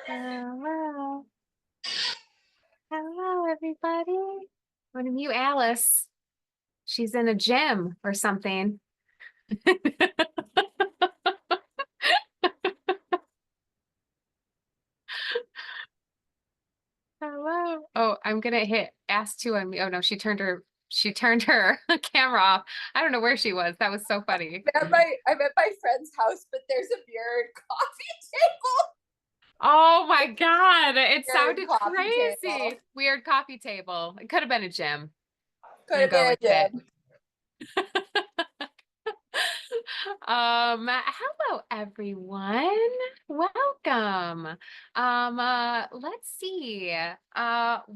Hello. Hello, everybody. I'm gonna mute Alice. She's in a gym or something. Hello. Oh, I'm gonna hit ask to unmute. Oh no, she turned her camera off. I don't know where she was. That was so funny. I'm at my friend's house, but there's a beer and coffee table. Oh my God. It Beer and sounded coffee crazy. table. Weird coffee table. It could have been a gym. Could I'm have gonna go been a with it. gym. Hello everyone. Welcome. Let's see.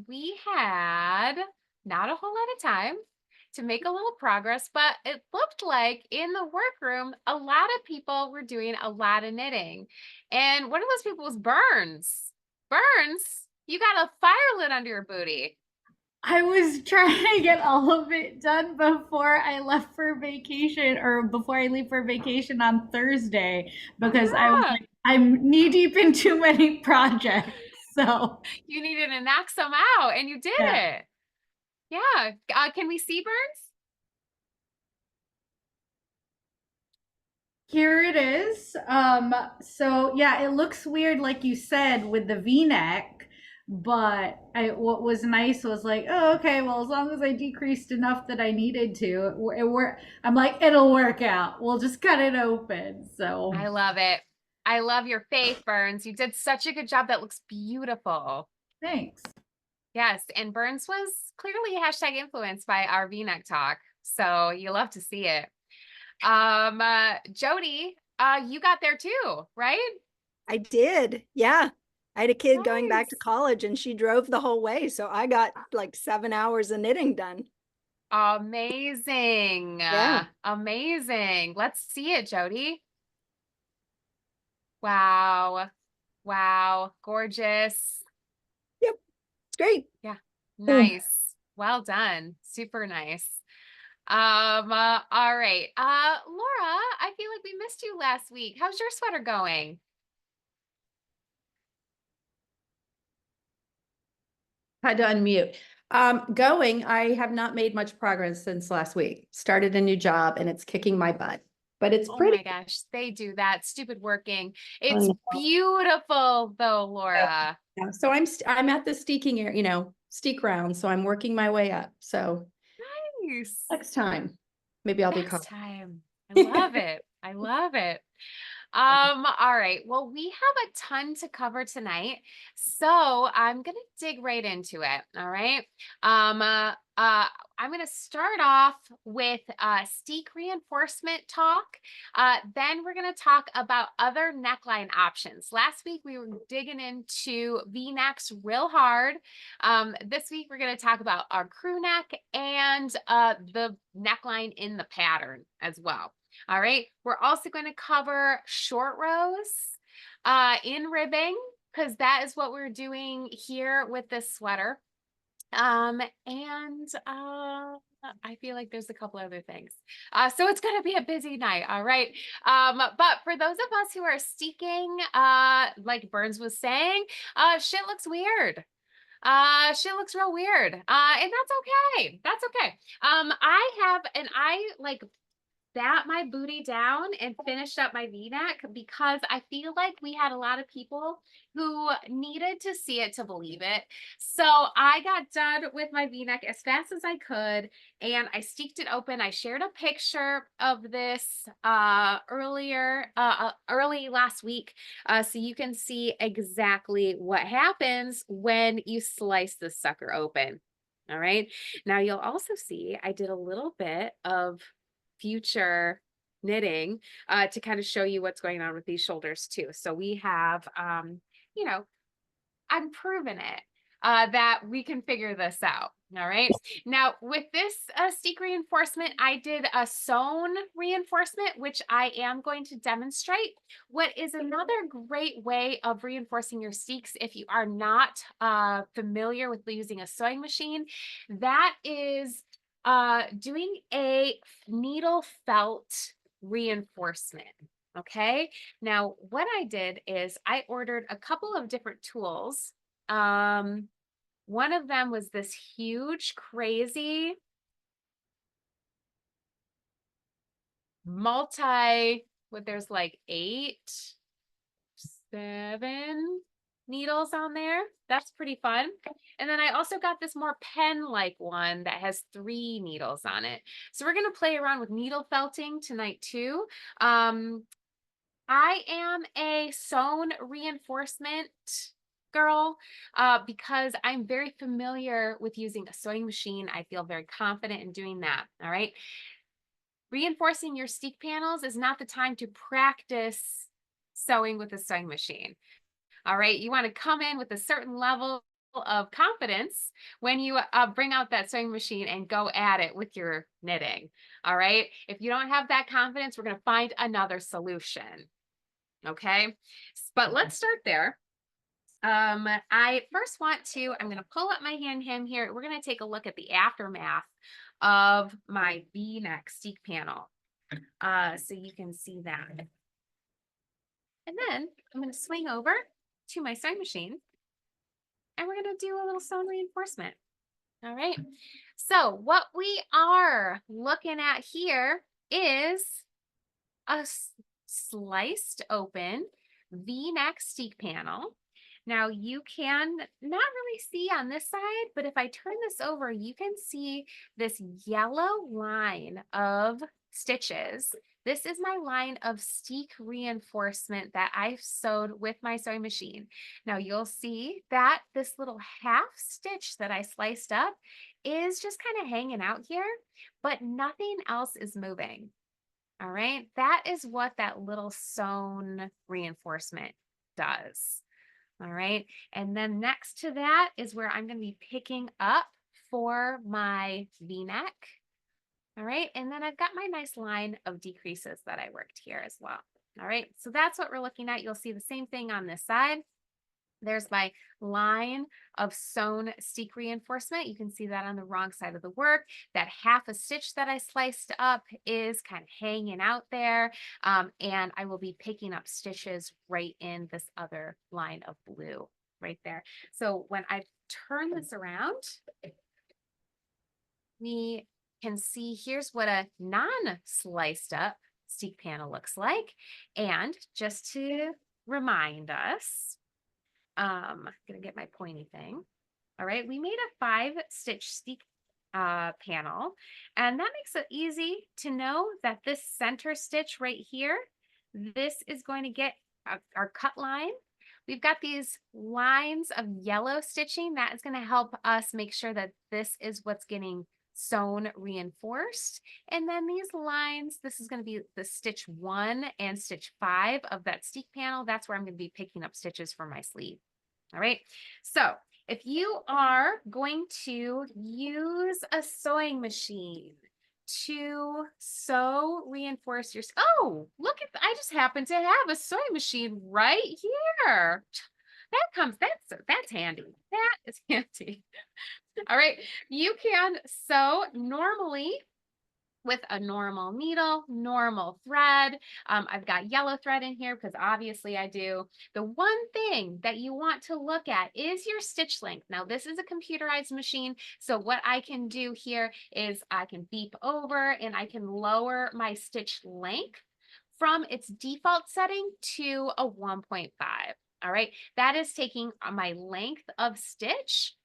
We had not a whole lot of time to make a little progress, but it looked like in the workroom, a lot of people were doing a lot of knitting. And one of those people was Burns. Burns, you got a fire lit under your booty. I was trying to get all of it done before I left for vacation or before I leave for vacation on Thursday because I was Yeah, like, I'm knee deep in too many projects. So, you needed to knock some out and you did yeah, it. Yeah. Can we see Burns? here it is. So yeah, it looks weird, like you said, with the V-neck. But what was nice was like, oh, okay, well, as long as I decreased enough that I needed to, I'm like, it'll work out. We'll just cut it open. So I love it. I love your faith, Burns. You did such a good job. That looks beautiful. thanks. Yes, and Burns was clearly hashtag influenced by our V-neck talk. So you love to see it. Jody, you got there too, right? I did. Yeah. I had a kid going back to Nice. college and she drove the whole way. So I got like 7 hours of knitting done. Amazing. Yeah. Amazing. Let's see it, Jody. Wow. Wow. Gorgeous. Yep. It's great. Yeah. Oh, Nice. Well done. Super nice. All right. Laura, I feel like we missed you last week. How's your sweater going? Had to unmute. I have not made much progress since last week. Started a new job and it's kicking my butt, but it's Oh pretty. my gosh, they do that. Stupid working. I It's know. beautiful though, Laura. Yeah. So I'm at the steeking area, steek round. So I'm working my way up. So Nice. next time, maybe I'll be Next caught. time. I love it. I love it. All right. Well, we have a ton to cover tonight, so I'm gonna dig right into it. All right. Um, uh, uh, I'm gonna start off with steek reinforcement talk. Then we're gonna talk about other neckline options. Last week we were digging into V-necks real hard. This week we're gonna talk about our crew neck and the neckline in the pattern as well. All right. We're also going to cover short rows in ribbing because that is what we're doing here with this sweater. And I feel like there's a couple other things. So it's going to be a busy night. All right. But for those of us who are steeking, like Burns was saying, shit looks weird. Shit looks real weird. And that's okay. That's okay. I like sat my booty down and finished up my V-neck because I feel like we had a lot of people who needed to see it to believe it. So I got done with my V-neck as fast as I could and I steeked it open. I shared a picture of this early last week so you can see exactly what happens when you slice this sucker open. All right. Now you'll also see I did a little bit of future knitting to kind of show you what's going on with these shoulders too. So we have, you know, I'm proving it that we can figure this out. All right. Now with this steek reinforcement, I did a sewn reinforcement, which I am going to demonstrate. What is another great way of reinforcing your steeks if you are not familiar with using a sewing machine, that is doing a needle felt reinforcement. Okay. Now, what I did is I ordered a couple of different tools. One of them was this huge, crazy there's like 7 needles on there. That's pretty fun. And then I also got this more pen-like one that has 3 needles on it. So we're going to play around with needle felting tonight too. I am a sewn reinforcement girl because I'm very familiar with using a sewing machine. I feel very confident in doing that. All right. Reinforcing your steek panels is not the time to practice sewing with a sewing machine. All right. You want to come in with a certain level of confidence when you bring out that sewing machine and go at it with your knitting. All right. If you don't have that confidence, we're going to find another solution. Okay. But let's start there. I first want to, I'm going to pull up my hand hem here. We're going to take a look at the aftermath of my V-neck steek panel. So you can see that. And then I'm going to swing over to my sewing machine and we're going to do a little sewn reinforcement. All right. So what we are looking at here is a sliced open V-neck steek panel. Now you can not really see on this side, but if I turn this over, you can see this yellow line of stitches. This is my line of steek reinforcement that I've sewed with my sewing machine. Now you'll see that this little half stitch that I sliced up is just kind of hanging out here, but nothing else is moving. All right, that is what that little sewn reinforcement does. All right, and then next to that is where I'm going to be picking up for my V-neck. All right, and then I've got my nice line of decreases that I worked here as well. All right, so that's what we're looking at. You'll see the same thing on this side. There's my line of sewn steek reinforcement. You can see that on the wrong side of the work. That half a stitch that I sliced up is kind of hanging out there. And I will be picking up stitches right in this other line of blue right there. So when I turn this around, we can see here's what a non-sliced up steek panel looks like. And just to remind us, I'm gonna get my pointy thing. All right, we made a 5-stitch steek panel, and that makes it easy to know that this center stitch right here, this is going to get our cut line. We've got these lines of yellow stitching that is going to help us make sure that this is what's getting sewn reinforced. And then these lines, this is going to be the stitch 1 and stitch 5 of that steek panel. That's where I'm going to be picking up stitches for my sleeve. All right. So if you are going to use a sewing machine to sew reinforce your, oh, look at, I just happen to have a sewing machine right here. That's handy. That is handy. All right. You can sew normally with a normal needle, normal thread. I've got yellow thread in here because obviously I do. The one thing that you want to look at is your stitch length. Now this is a computerized machine. So what I can do here is I can beep over and I can lower my stitch length from its default setting to a 1.5. All right. That is taking my length of stitch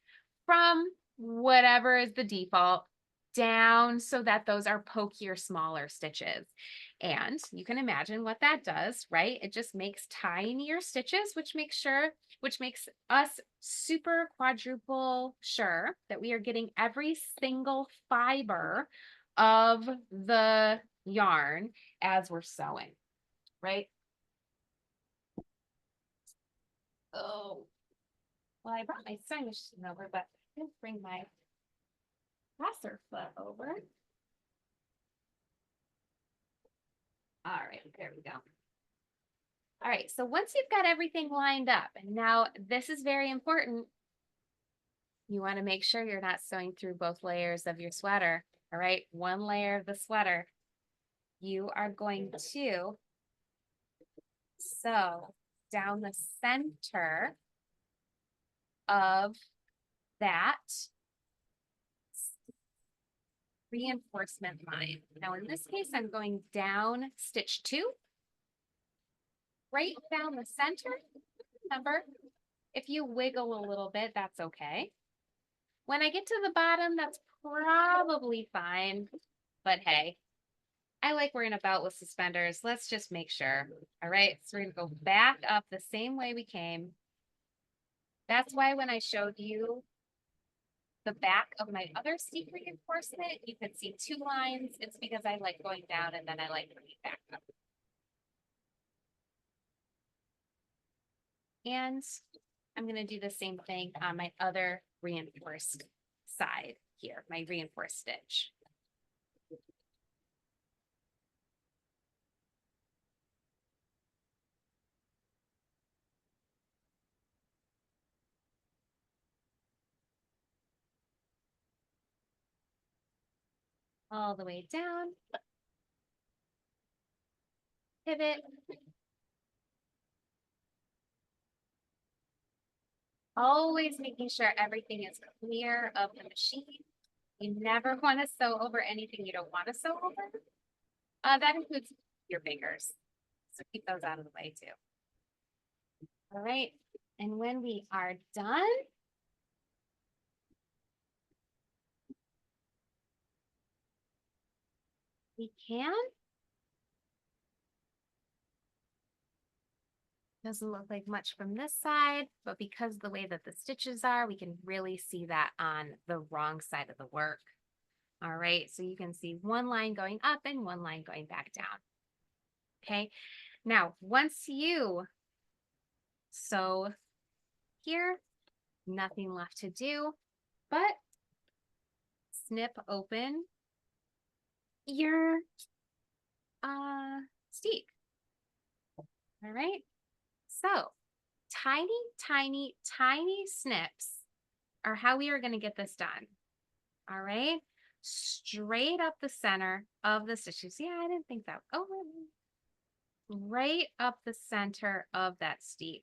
from whatever is the default down so that those are pokier, smaller stitches. And you can imagine what that does, right? It just makes tinier stitches, which makes us super quadruple sure that we are getting every single fiber of the yarn as we're sewing, right? Oh, well, I brought my sewing machine over, but I didn't bring my passer foot over. All right, there we go. All right, so once you've got everything lined up, and now this is very important, you want to make sure you're not sewing through both layers of your sweater. All right, one layer of the sweater, you are going to So down the center of that reinforcement line. Now in this case, I'm going down stitch 2, right down the center. Remember, if you wiggle a little bit, that's okay. When I get to the bottom, that's probably fine, but hey, I like wearing a belt with suspenders. Let's just make sure. All right, so we're gonna go back up the same way we came. That's why when I showed you the back of my other steep reinforcement, you could see 2 lines. It's because I like going down and then I like bringing back up. And I'm gonna do the same thing on my other reinforced side here, my reinforced stitch. All the way down, pivot, always making sure everything is clear of the machine. You never want to sew over anything you don't want to sew over. That includes your fingers, so keep those out of the way too. All right, and when we are done, we can. Doesn't look like much from this side, but because the way that the stitches are, we can really see that on the wrong side of the work. All right, so you can see one line going up and one line going back down. Okay, now once you sew here, nothing left to do but snip open your steek. All right, so tiny, tiny, tiny snips are how we are going to get this done. All right, straight up the center of the stitches. Yeah, I didn't think that. Oh, right up the center of that steek.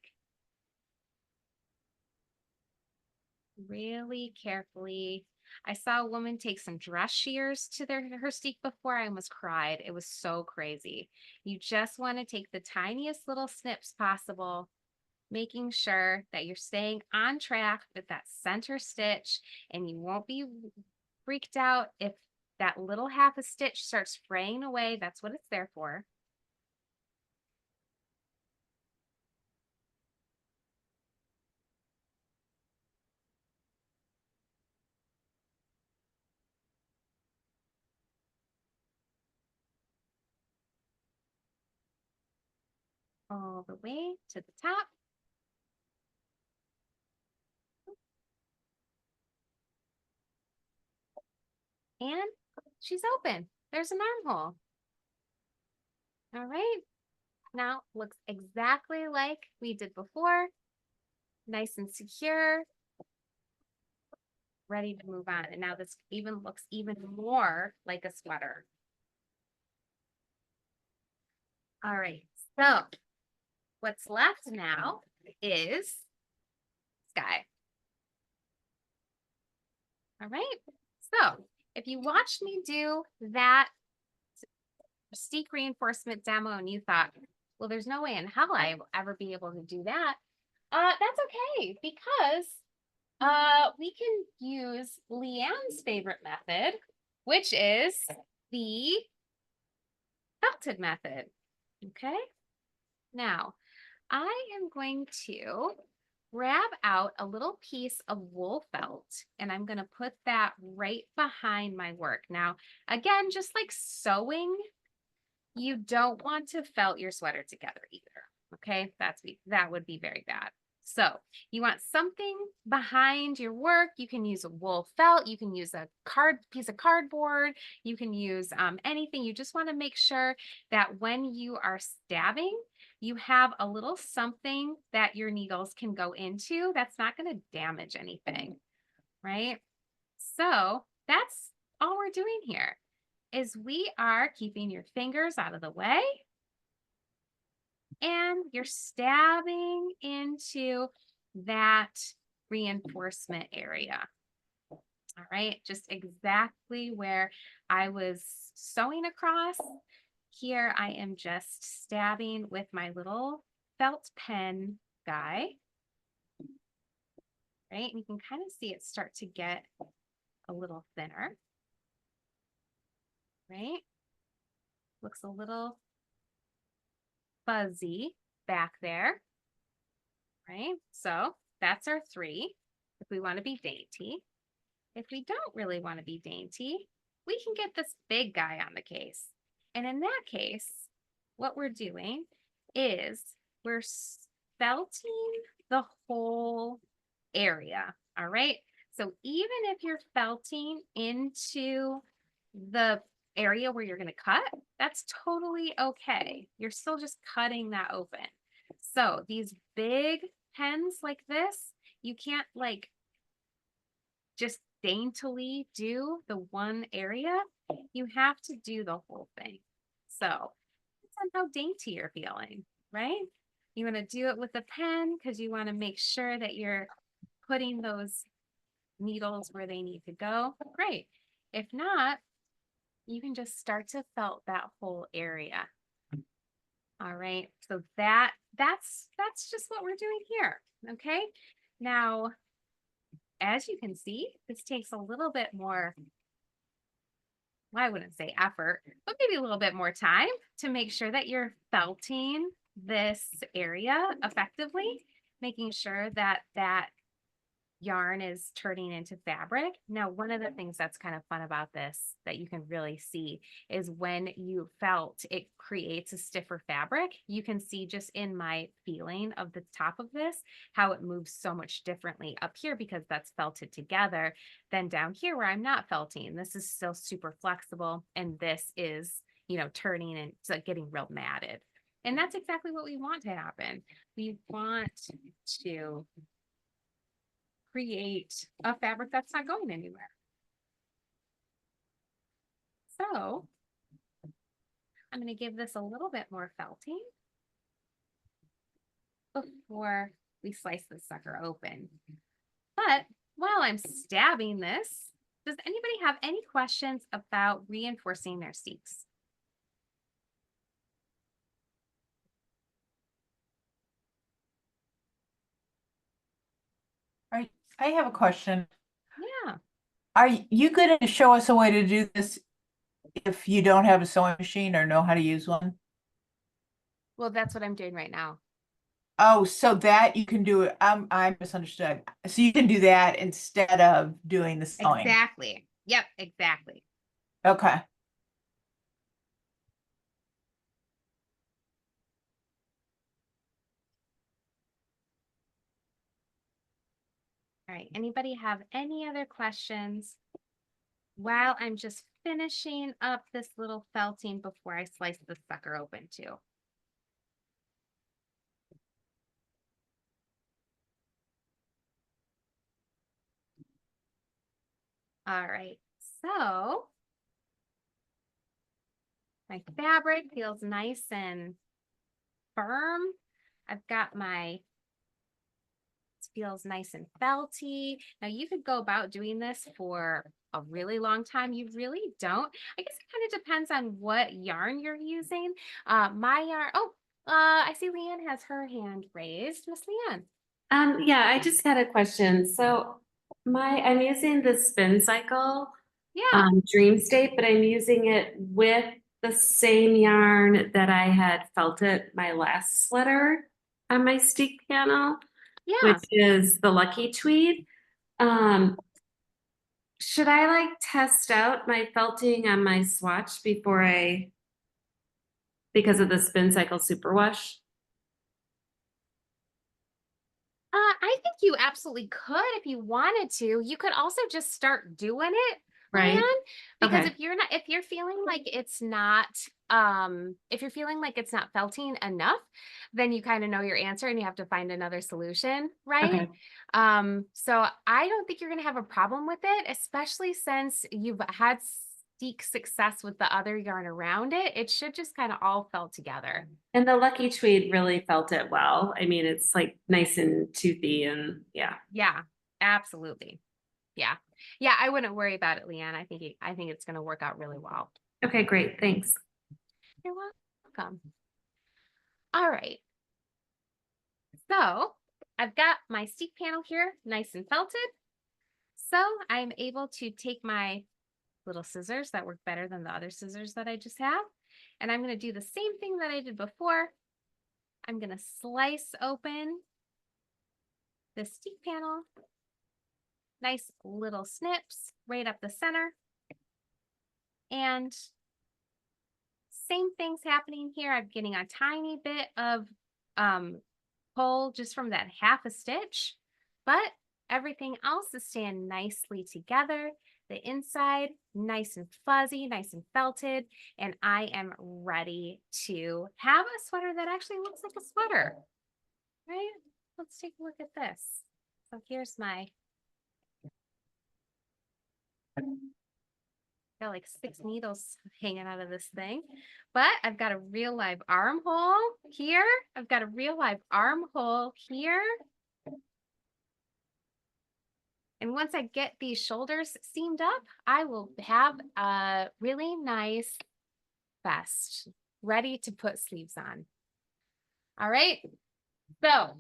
Really carefully. I saw a woman take some dress shears to her steek before. I almost cried. It was so crazy. You just want to take the tiniest little snips possible, making sure that you're staying on track with that center stitch, and you won't be freaked out if that little half a stitch starts fraying away. That's what it's there for. All the way to the top. And she's open. There's an armhole. All right. Now looks exactly like we did before. Nice and secure. Ready to move on. And now this even looks even more like a sweater. All right. So what's left now is sky. All right. So if you watched me do that steek reinforcement demo and you thought, well, there's no way in hell I will ever be able to do that, that's okay, because we can use Leanne's favorite method, which is the felted method. Okay. Now, I am going to grab out a little piece of wool felt and I'm going to put that right behind my work. Now, again, just like sewing, you don't want to felt your sweater together either. Okay, that would be very bad. So you want something behind your work. You can use a wool felt. You can use a piece of cardboard. You can use anything. You just want to make sure that when you are stabbing, you have a little something that your needles can go into that's not going to damage anything, right? So that's all we're doing here, is we are keeping your fingers out of the way. and you're stabbing into that reinforcement area. All right, just exactly where I was sewing across. Here I am just stabbing with my little felt pen guy. Right, and you can kind of see it start to get a little thinner. Right, looks a little fuzzy back there. Right, so that's our 3 if we want to be dainty. If we don't really want to be dainty, we can get this big guy on the case. And in that case, what we're doing is we're felting the whole area. All right. So even if you're felting into the area where you're going to cut, that's totally okay. You're still just cutting that open. So these big pens like this, you can't like just daintily do the one area. You have to do the whole thing. So it's on how dainty you're feeling, right? You want to do it with a pen because you want to make sure that you're putting those needles where they need to go. Great. If not, you can just start to felt that whole area. All right. So that's just what we're doing here. Okay. Now, as you can see, this takes a little bit more, well, I wouldn't say effort, but maybe a little bit more time to make sure that you're felting this area effectively, making sure that that yarn is turning into fabric. Now, one of the things that's kind of fun about this that you can really see is when you felt, it creates a stiffer fabric. You can see just in my feeling of the top of this, how it moves so much differently up here because that's felted together than down here where I'm not felting. This is still super flexible. And this is, you know, turning and like getting real matted. And that's exactly what we want to happen. We want to create a fabric that's not going anywhere. So I'm going to give this a little bit more felting before we slice this sucker open. But while I'm stabbing this, does anybody have any questions about reinforcing their steeks? I have a question. Yeah. Are you going to show us a way to do this if you don't have a sewing machine or know how to use one? Well, that's what I'm doing right now. Oh, so that you can do it. I misunderstood. So you can do that instead of doing the sewing. Exactly. Yep, exactly. Okay. All right. Anybody have any other questions while I'm just finishing up this little felting before I slice the sucker open too? All right, so my fabric feels nice and firm. I've got my, it feels nice and felty. Now you could go about doing this for a really long time. You really don't. I guess it kind of depends on what yarn you're using. My yarn, I see Leanne has her hand raised. Miss Leanne. Yeah, I just had a question. So I'm using the spin cycle, Yeah. dream state, but I'm using it with the same yarn that I had felted my last sweater on my steak panel, Yeah. which is the Lucky Tweed. Should I like test out my felting on my swatch because of the spin cycle superwash? I think you absolutely could if you wanted to. You could also just start doing it, Right. Leanne, because Okay. if you're feeling like it's not, if you're feeling like it's not felting enough, then you kind of know your answer and you have to find another solution, right? Okay. So I don't think you're going to have a problem with it, especially since you've had steak success with the other yarn around it, it should just kind of all fell together. And the Lucky Tweed really felt it well. I mean, it's like nice and toothy and yeah. Yeah, absolutely. Yeah. Yeah, I wouldn't worry about it, Leanne. I think it's going to work out really well. Okay, great. Thanks. You're welcome. All right. So I've got my steek panel here, nice and felted. So I'm able to take my little scissors that work better than the other scissors that I just have. And I'm going to do the same thing that I did before. I'm going to slice open the steek panel. Nice little snips right up the center. And same thing's happening here. I'm getting a tiny bit of pull just from that half a stitch, but everything else is staying nicely together. The inside, nice and fuzzy, nice and felted, and I am ready to have a sweater that actually looks like a sweater, right? Let's take a look at this. So here's my, got like 6 needles hanging out of this thing, but I've got a real live armhole here. I've got a real live armhole here. And once I get these shoulders seamed up, I will have a really nice vest ready to put sleeves on. All right. So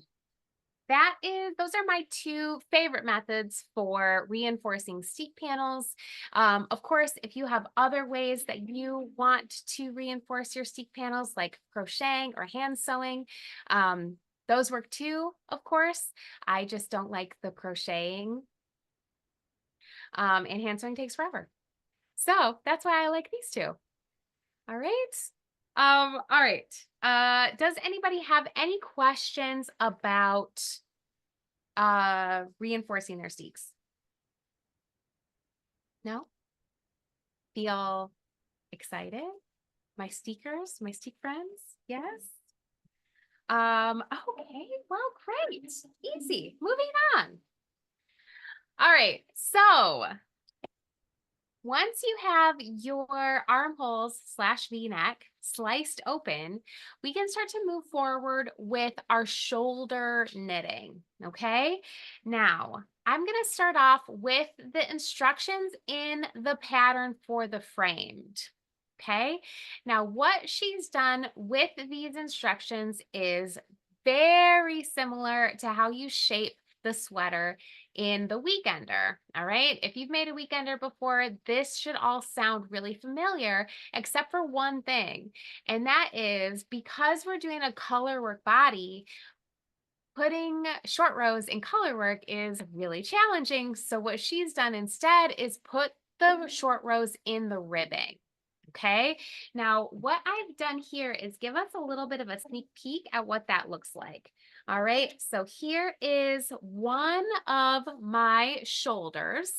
those are my 2 favorite methods for reinforcing steek panels. Of course, if you have other ways that you want to reinforce your steek panels, like crocheting or hand sewing, those work too, of course. I just don't like the crocheting. And hand sewing takes forever. So that's why I like these 2. All right. All right. Does anybody have any questions about reinforcing their steeks? No? Feel excited? My steekers, my steek friends? Yes? Okay, well, great. Easy. Moving on. All right, so once you have your armholes / V-neck sliced open, we can start to move forward with our shoulder knitting, okay? Now, I'm going to start off with the instructions in the pattern for the framed, okay? Now, what she's done with these instructions is very similar to how you shape the sweater in the Weekender. All right. If you've made a Weekender before, this should all sound really familiar, except for one thing. And that is because we're doing a color work body, putting short rows in color work is really challenging. So what she's done instead is put the short rows in the ribbing. Okay. Now, what I've done here is give us a little bit of a sneak peek at what that looks like. All right. So here is one of my shoulders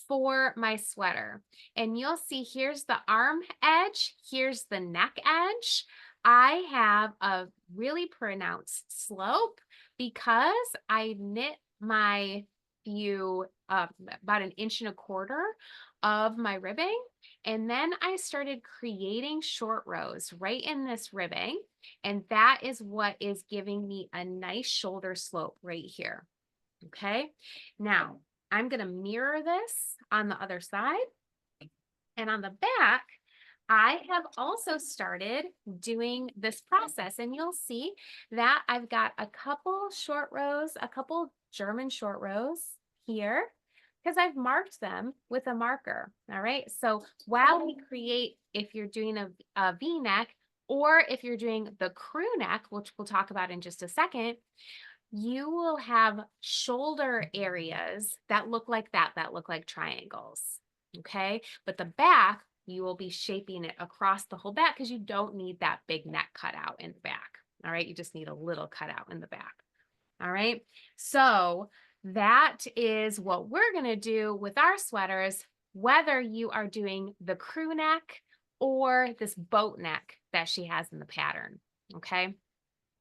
for my sweater. And you'll see here's the arm edge. Here's the neck edge. I have a really pronounced slope because I knit my view about 1.25 inches of my ribbing. And then I started creating short rows right in this ribbing. And that is what is giving me a nice shoulder slope right here. Okay. Now I'm going to mirror this on the other side. And on the back, I have also started doing this process, and you'll see that I've got a couple short rows, a couple German short rows here, because I've marked them with a marker. All right. So while we create, if you're doing a V-neck, or if you're doing the crew neck, which we'll talk about in just a second, you will have shoulder areas that look like that look like triangles. Okay. But the back, you will be shaping it across the whole back because you don't need that big neck cutout in the back. All right. You just need a little cutout in the back. All right. So that is what we're going to do with our sweaters, whether you are doing the crew neck or this boat neck that she has in the pattern. Okay.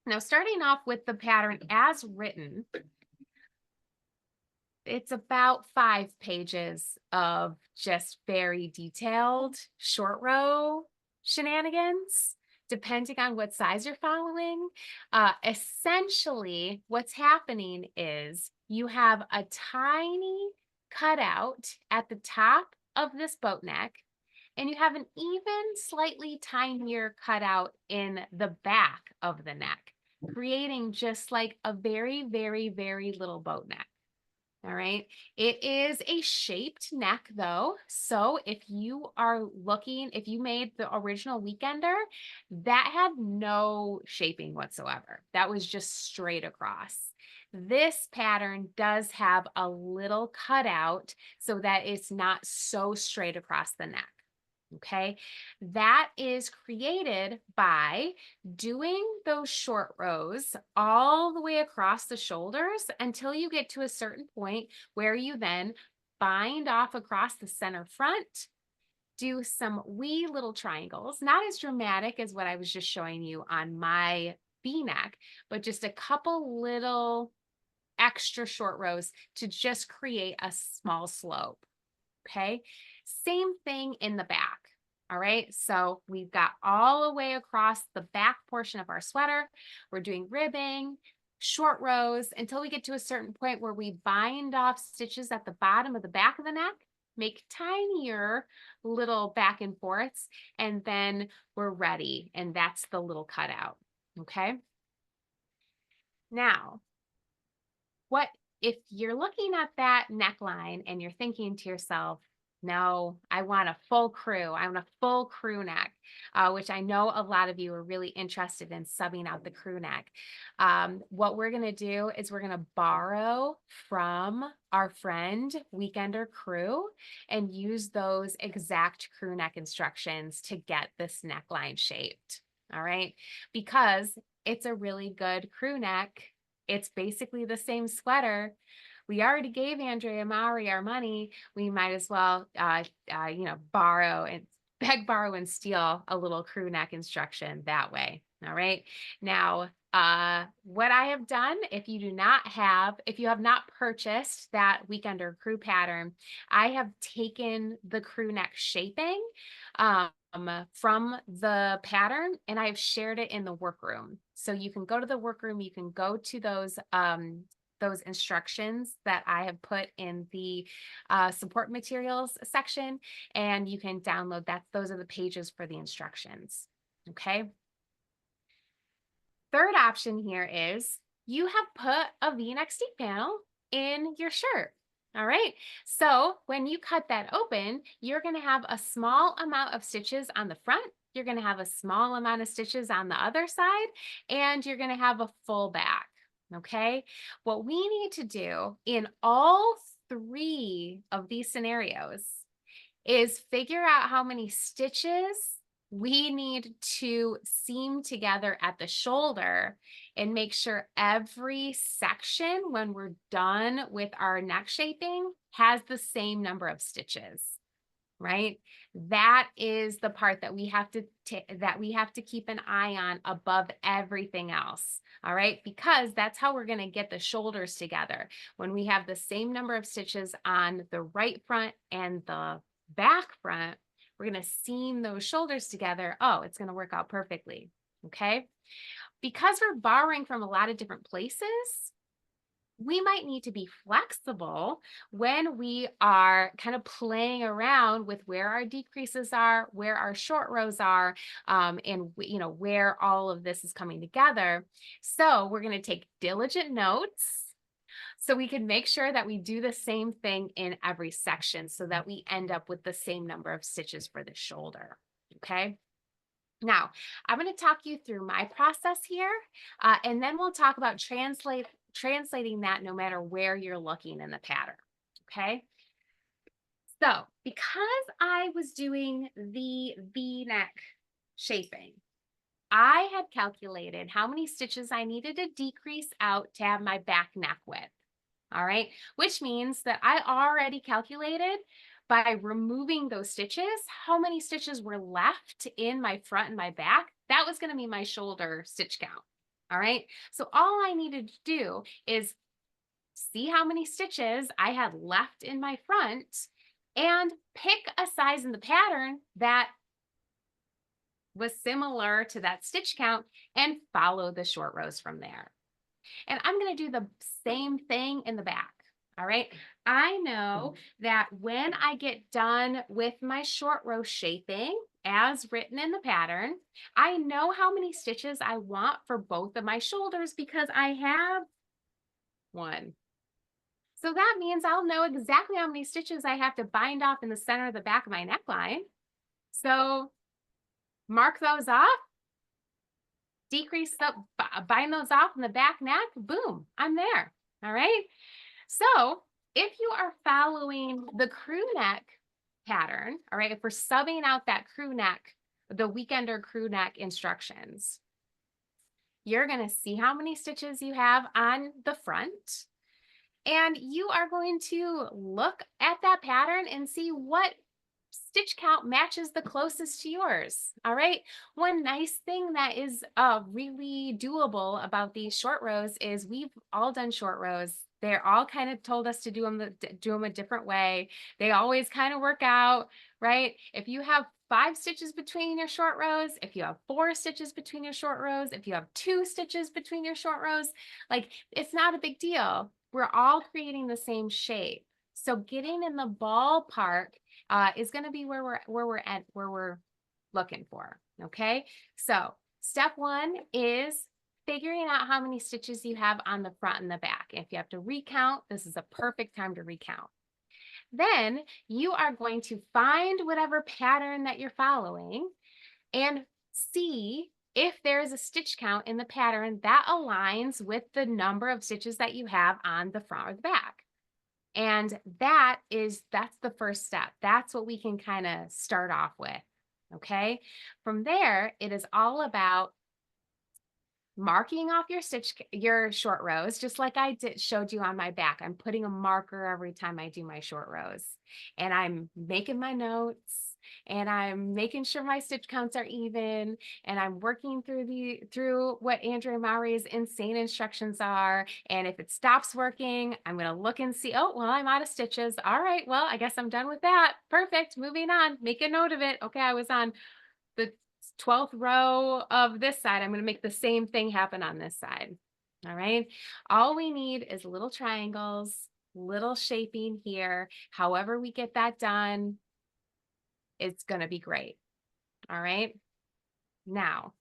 Now, starting off with the pattern as written, it's about 5 pages of just very detailed short row shenanigans, depending on what size you're following. Essentially, what's happening is you have a tiny cutout at the top of this boat neck, and you have an even slightly tinier cutout in the back of the neck, creating just like a very, very, very little boat neck. All right. It is a shaped neck though. So if you are looking, if you made the original Weekender, that had no shaping whatsoever. That was just straight across. This pattern does have a little cutout so that it's not so straight across the neck. Okay, that is created by doing those short rows all the way across the shoulders until you get to a certain point where you then bind off across the center front, do some wee little triangles, not as dramatic as what I was just showing you on my V-neck, but just a couple little extra short rows to just create a small slope. Okay, same thing in the back. All right, so we've got all the way across the back portion of our sweater. We're doing ribbing, short rows until we get to a certain point where we bind off stitches at the bottom of the back of the neck, make tinier little back and forths, and then we're ready. And that's the little cutout. Okay. Now, what if you're looking at that neckline and you're thinking to yourself, no, I want a full crew. I want a full crew neck, which I know a lot of you are really interested in subbing out the crew neck. What we're going to do is we're going to borrow from our friend Weekender Crew and use those exact crew neck instructions to get this neckline shaped. All right, because it's a really good crew neck. It's basically the same sweater. We already gave Andrea Mowry our money. We might as well, borrow and beg, borrow, and steal a little crew neck instruction that way. All right. Now, what I have done, if you have not purchased that Weekender crew pattern, I have taken the crew neck shaping from the pattern and I've shared it in the workroom. So you can go to the workroom, you can go to those instructions that I have put in the support materials section, and you can download that. Those are the pages for the instructions. Okay. Third option here is you have put a V-neck steep panel in your shirt. All right. So when you cut that open, you're going to have a small amount of stitches on the front. You're going to have a small amount of stitches on the other side, and you're going to have a full back. Okay. What we need to do in all 3 of these scenarios is figure out how many stitches we need to seam together at the shoulder and make sure every section, when we're done with our neck shaping, has the same number of stitches, right? That is the part that we have to keep an eye on above everything else. All right, because that's how we're going to get the shoulders together. When we have the same number of stitches on the right front and the back front, we're going to seam those shoulders together. Oh, it's going to work out perfectly. Okay. Because we're borrowing from a lot of different places, we might need to be flexible when we are kind of playing around with where our decreases are, where our short rows are, and where all of this is coming together. So we're going to take diligent notes so we can make sure that we do the same thing in every section so that we end up with the same number of stitches for the shoulder. Okay. Now, I'm going to talk you through my process here, and then we'll talk about translating that no matter where you're looking in the pattern. Okay. So because I was doing the V-neck shaping, I had calculated how many stitches I needed to decrease out to have my back neck width. All right, which means that I already calculated by removing those stitches, how many stitches were left in my front and my back. That was going to be my shoulder stitch count. All right, so all I needed to do is see how many stitches I had left in my front, and pick a size in the pattern that was similar to that stitch count and follow the short rows from there. And I'm going to do the same thing in the back. All right. I know that when I get done with my short row shaping as written in the pattern, I know how many stitches I want for both of my shoulders because I have one. So that means I'll know exactly how many stitches I have to bind off in the center of the back of my neckline. So mark those off, decrease the, bind those off in the back neck, boom, I'm there. All right. So if you are following the crew neck pattern, all right, if we're subbing out that crew neck, the weekender crew neck instructions, you're going to see how many stitches you have on the front. And you are going to look at that pattern and see what stitch count matches the closest to yours. All right. One nice thing that is really doable about these short rows is we've all done short rows. They're all kind of told us to do them a different way. They always kind of work out, right? If you have 5 stitches between your short rows, if you have 4 stitches between your short rows, if you have 2 stitches between your short rows, like it's not a big deal. We're all creating the same shape. So getting in the ballpark is going to be where we're looking for. Okay. So step 1 is figuring out how many stitches you have on the front and the back. If you have to recount, this is a perfect time to recount. Then you are going to find whatever pattern that you're following and see if there is a stitch count in the pattern that aligns with the number of stitches that you have on the front or the back. And that's the first step. That's what we can kind of start off with. Okay. From there, it is all about marking off your short rows, just like I showed you on my back. I'm putting a marker every time I do my short rows, and I'm making my notes, and I'm making sure my stitch counts are even, and I'm working through what Andrea Maury's insane instructions are. And if it stops working, I'm going to look and see, oh, well, I'm out of stitches. All right, well, I guess I'm done with that. Perfect. Moving on. Make a note of it. Okay, I was on the 12th row of this side. I'm going to make the same thing happen on this side. All right. All we need is little triangles, little shaping here. However we get that done, it's going to be great. All right. Now,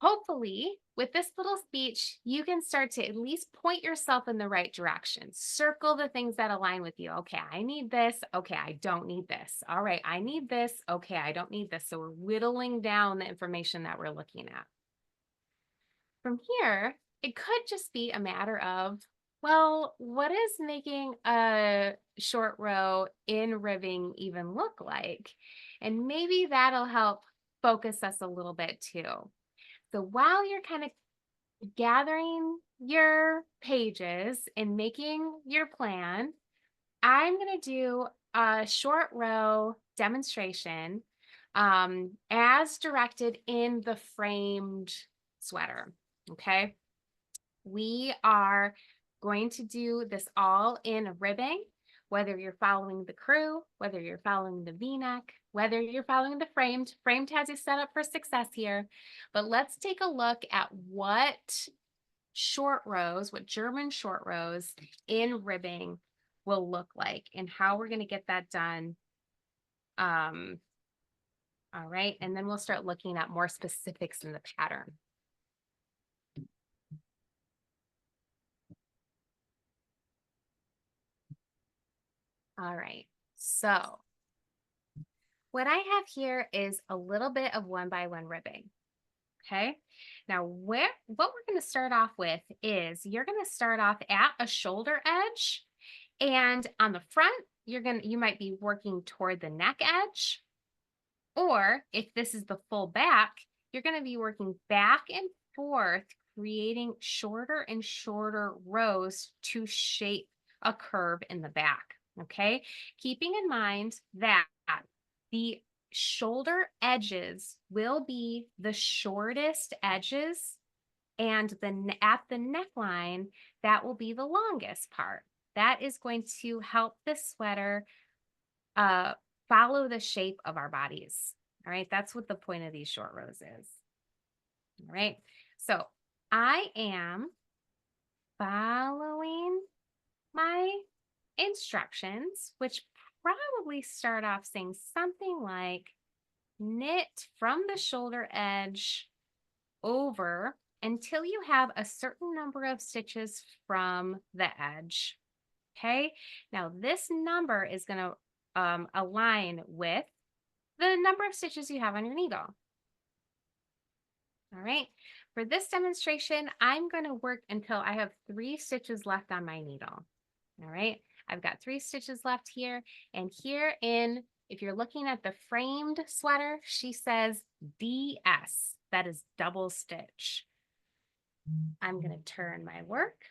hopefully with this little speech, you can start to at least point yourself in the right direction. Circle the things that align with you. Okay, I need this. Okay, I don't need this. All right, I need this. Okay, I don't need this. So we're whittling down the information that we're looking at. From here, it could just be a matter of, well, what is making a short row in ribbing even look like? And maybe that'll help focus us a little bit too. So while you're kind of gathering your pages and making your plan, I'm going to do a short row demonstration as directed in the framed sweater. Okay. We are going to do this all in ribbing, whether you're following the crew, whether you're following the V-neck, whether you're following the framed. Framed has you set up for success here. But let's take a look at what short rows, what German short rows in ribbing will look like and how we're going to get that done. All right. And then we'll start looking at more specifics in the pattern. All right. So what I have here is a little bit of 1x1 ribbing. Okay. Now what we're going to start off with is you're going to start off at a shoulder edge, and on the front, you might be working toward the neck edge. Or if this is the full back, you're going to be working back and forth, creating shorter and shorter rows to shape a curve in the back. Okay. Keeping in mind that the shoulder edges will be the shortest edges And then at the neckline, that will be the longest part. That is going to help the sweater follow the shape of our bodies. All right, that's what the point of these short rows is. All right, so I am following my instructions, which probably start off saying something like knit from the shoulder edge over until you have a certain number of stitches from the edge. Okay, now this number is going to align with the number of stitches you have on your needle. All right, for this demonstration, I'm going to work until I have 3 stitches left on my needle. All right, I've got 3 stitches left here, and here if you're looking at the framed sweater, she says DS, that is double stitch. I'm going to turn my work.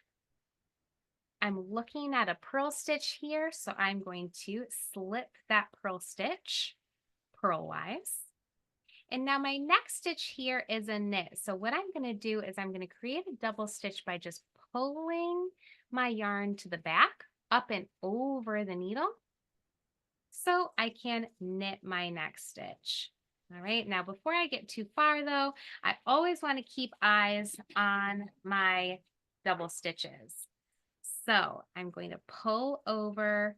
I'm looking at a purl stitch here, so I'm going to slip that purl stitch purlwise. And now my next stitch here is a knit. So what I'm going to do is I'm going to create a double stitch by just pulling my yarn to the back, up and over the needle, so I can knit my next stitch. All right, now before I get too far though, I always want to keep eyes on my double stitches. So I'm going to pull over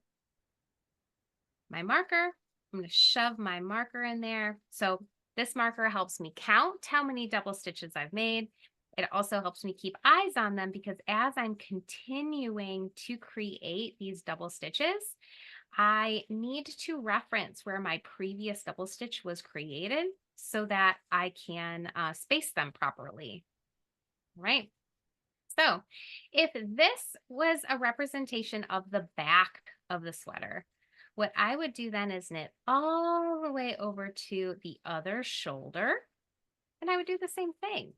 my marker. I'm going to shove my marker in there. So this marker helps me count how many double stitches I've made. It also helps me keep eyes on them because as I'm continuing to create these double stitches, I need to reference where my previous double stitch was created so that I can space them properly. Right? So if this was a representation of the back of the sweater, what I would do then is knit all the way over to the other shoulder, and I would do the same thing.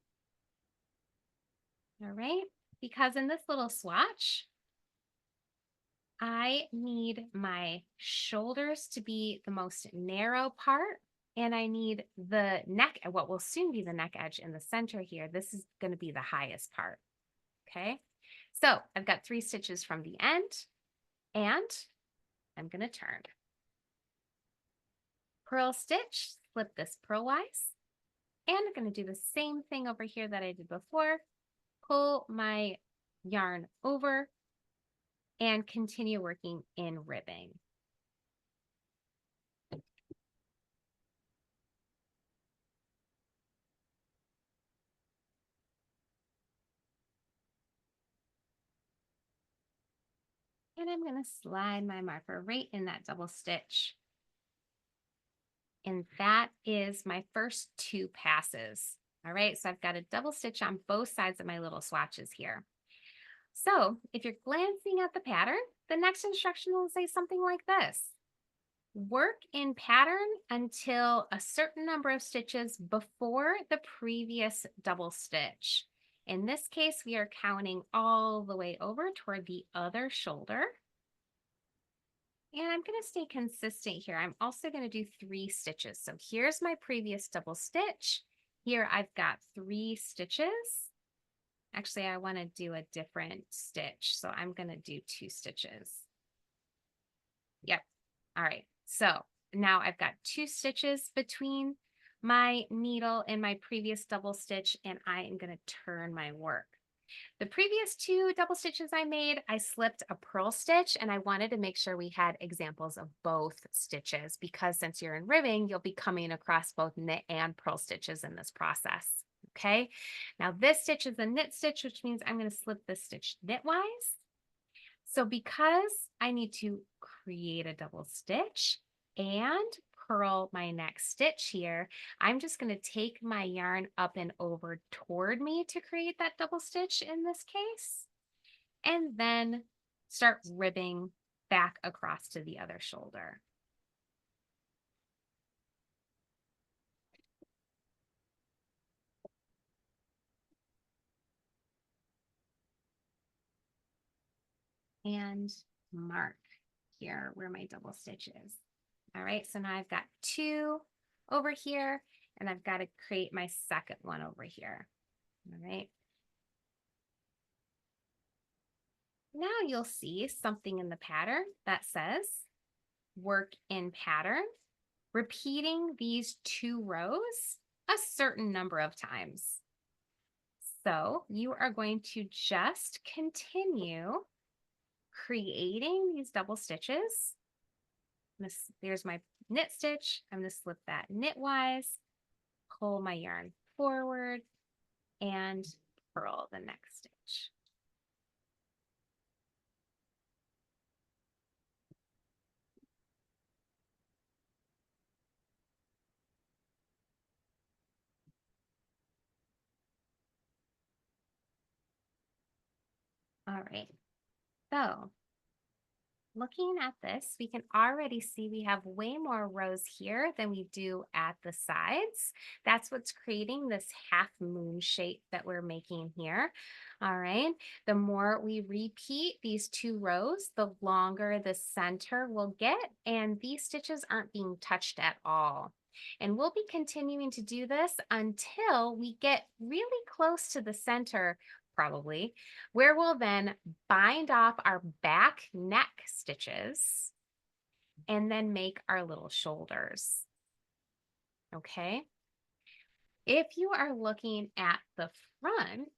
All right, because in this little swatch, I need my shoulders to be the most narrow part, and I need the neck, what will soon be the neck edge in the center here. This is going to be the highest part. Okay, so I've got 3 stitches from the end, and I'm going to turn. Purl stitch, slip this purlwise, and I'm going to do the same thing over here that I did before. Pull my yarn over and continue working in ribbing. And I'm going to slide my marker right in that double stitch. And that is my first 2 passes. All right, so I've got a double stitch on both sides of my little swatches here. So if you're glancing at the pattern, the next instruction will say something like this. Work in pattern until a certain number of stitches before the previous double stitch. In this case, we are counting all the way over toward the other shoulder. And I'm going to stay consistent here. I'm also going to do 3 stitches. So here's my previous double stitch. Here I've got 3 stitches. Actually, I want to do a different stitch. So I'm going to do 2 stitches. Yep. All right. So now I've got 2 stitches between my needle and my previous double stitch, and I am going to turn my work. The previous 2 double stitches I made, I slipped a purl stitch, and I wanted to make sure we had examples of both stitches because since you're in ribbing, you'll be coming across both knit and purl stitches in this process. Okay, now this stitch is a knit stitch, which means I'm going to slip this stitch knitwise. So because I need to create a double stitch and purl my next stitch here, I'm just going to take my yarn up and over toward me to create that double stitch in this case, and then start ribbing back across to the other shoulder. And mark here where my double stitch is. All right, so now I've got 2 over here, and I've got to create my second one over here. All right, now you'll see something in the pattern that says work in pattern, repeating these 2 rows a certain number of times. So you are going to just continue creating these double stitches. There's my knit stitch. I'm going to slip that knitwise, pull my yarn forward, and purl the next stitch. All right, so looking at this, we can already see we have way more rows here than we do at the sides. That's what's creating this half moon shape that we're making here. All right, the more we repeat these 2 rows, the longer the center will get, and these stitches aren't being touched at all. And we'll be continuing to do this until we get really close to the center, probably, where we'll then bind off our back neck stitches and then make our little shoulders. Okay. If you are looking at the front,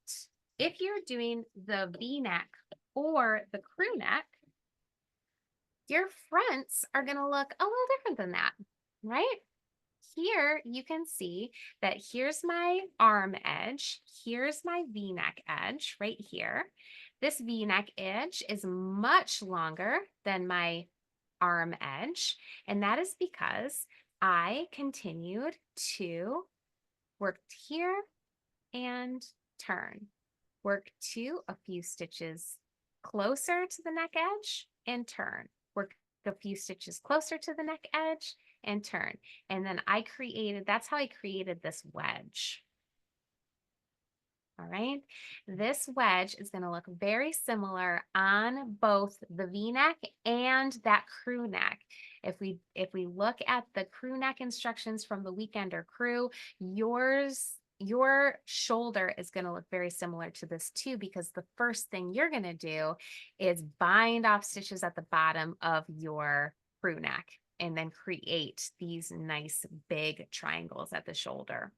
if you're doing the V-neck or the crew neck, your fronts are going to look a little different than that, right? Here you can see that here's my arm edge, here's my V-neck edge right here. This V-neck edge is much longer than my arm edge, and that is because I continued to work here and turn, work to a few stitches closer to the neck edge and turn, work a few stitches closer to the neck edge and turn. And then that's how I created this wedge. All right, this wedge is going to look very similar on both the V-neck and that crew neck. If we look at the crew neck instructions from the Weekender crew, your shoulder is going to look very similar to this too, because the first thing you're going to do is bind off stitches at the bottom of your crew neck and then create these nice big triangles at the shoulder.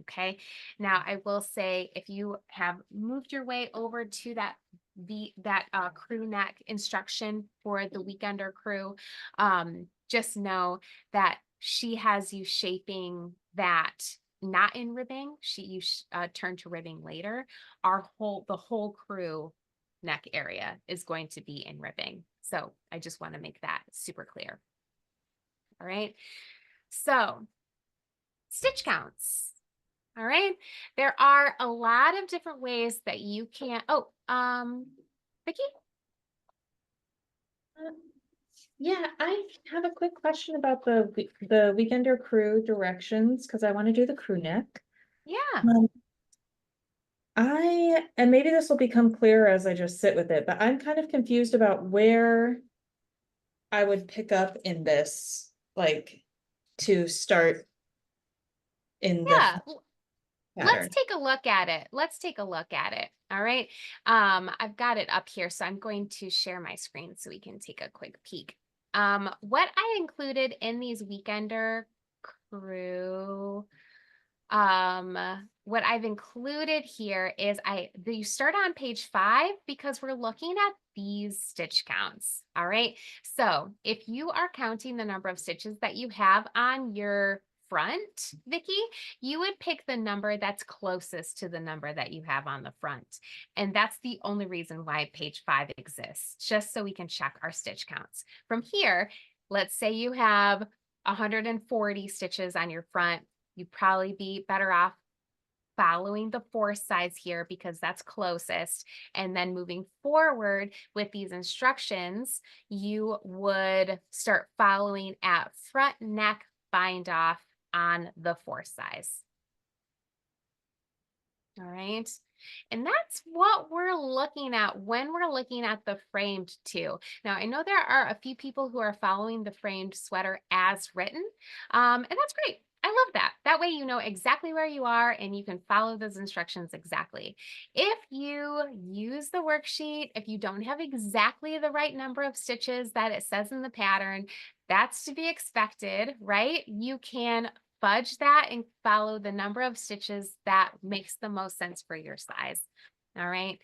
Okay, now I will say, if you have moved your way over to that crew neck instruction for the Weekender crew, just know that she has you shaping that not in ribbing. You turn to ribbing later. The whole crew neck area is going to be in ribbing. So I just want to make that super clear. All right, so stitch counts. All right, there are a lot of different ways that you can, Vicki? Yeah, I have a quick question about the Weekender crew directions, because I want to do the crew neck. Yeah. And maybe this will become clearer as I just sit with it, but I'm kind of confused about where I would pick up in this, like, to start in the Yeah. pattern. Let's take a look at it. Let's take a look at it. All right. I've got it up here, so I'm going to share my screen so we can take a quick peek. What I included in these Weekender crew, what I've included here is you start on page 5 because we're looking at these stitch counts. All right. So if you are counting the number of stitches that you have on your front, Vicki, you would pick the number that's closest to the number that you have on the front. And that's the only reason why page 5 exists, just so we can check our stitch counts. From here, let's say you have 140 stitches on your front. You'd probably be better off following the 4 sides here because that's closest. And then moving forward with these instructions, you would start following at front neck bind off on the 4 size. All right. And that's what we're looking at when we're looking at the framed too. Now, I know there are a few people who are following the framed sweater as written, and that's great. I love that. That way you know exactly where you are and you can follow those instructions exactly. If you use the worksheet, if you don't have exactly the right number of stitches that it says in the pattern, that's to be expected, right? You can fudge that and follow the number of stitches that makes the most sense for your size. All right.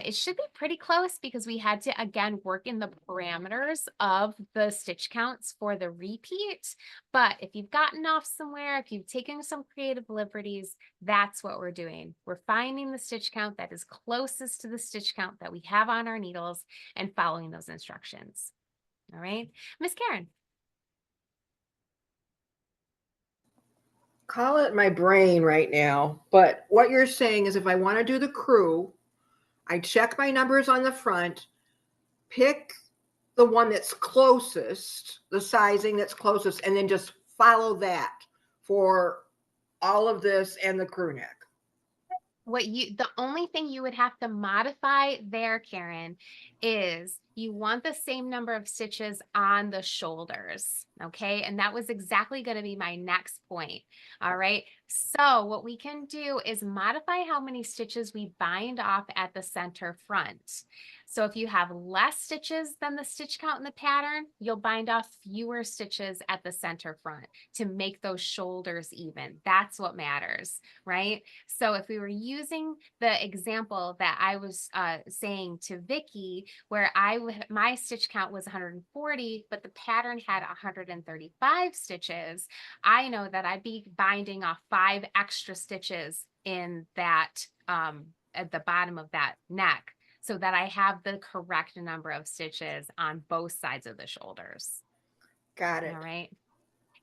It should be pretty close because we had to, again, work in the parameters of the stitch counts for the repeat. But if you've gotten off somewhere, if you've taken some creative liberties, that's what we're doing. We're finding the stitch count that is closest to the stitch count that we have on our needles and following those instructions. All right. Miss Karen. Call it my brain right now, but what you're saying is if I want to do the crew, I check my numbers on the front, pick the one that's closest, the sizing that's closest, and then just follow that for all of this and the crew neck. The only thing you would have to modify there, Karen, is you want the same number of stitches on the shoulders. Okay. And that was exactly going to be my next point. All right. So what we can do is modify how many stitches we bind off at the center front. So if you have less stitches than the stitch count in the pattern, you'll bind off fewer stitches at the center front to make those shoulders even. That's what matters, right? So if we were using the example that I was saying to Vicky, where my stitch count was 140, but the pattern had 135 stitches, I know that I'd be binding off 5 extra stitches in that at the bottom of that neck, so that I have the correct number of stitches on both sides of the shoulders. Got it. All right.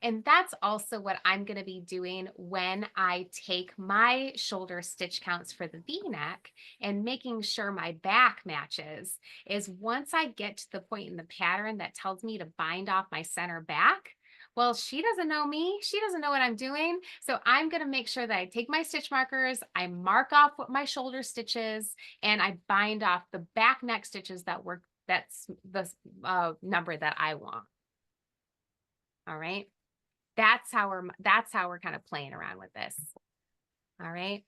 And that's also what I'm going to be doing when I take my shoulder stitch counts for the V-neck and making sure my back matches is once I get to the point in the pattern that tells me to bind off my center back. Well, she doesn't know me. She doesn't know what I'm doing. So I'm going to make sure that I take my stitch markers, I mark off what my shoulder stitches, and I bind off the back neck stitches that work. That's the number that I want. All right. That's how we're kind of playing around with this. All right.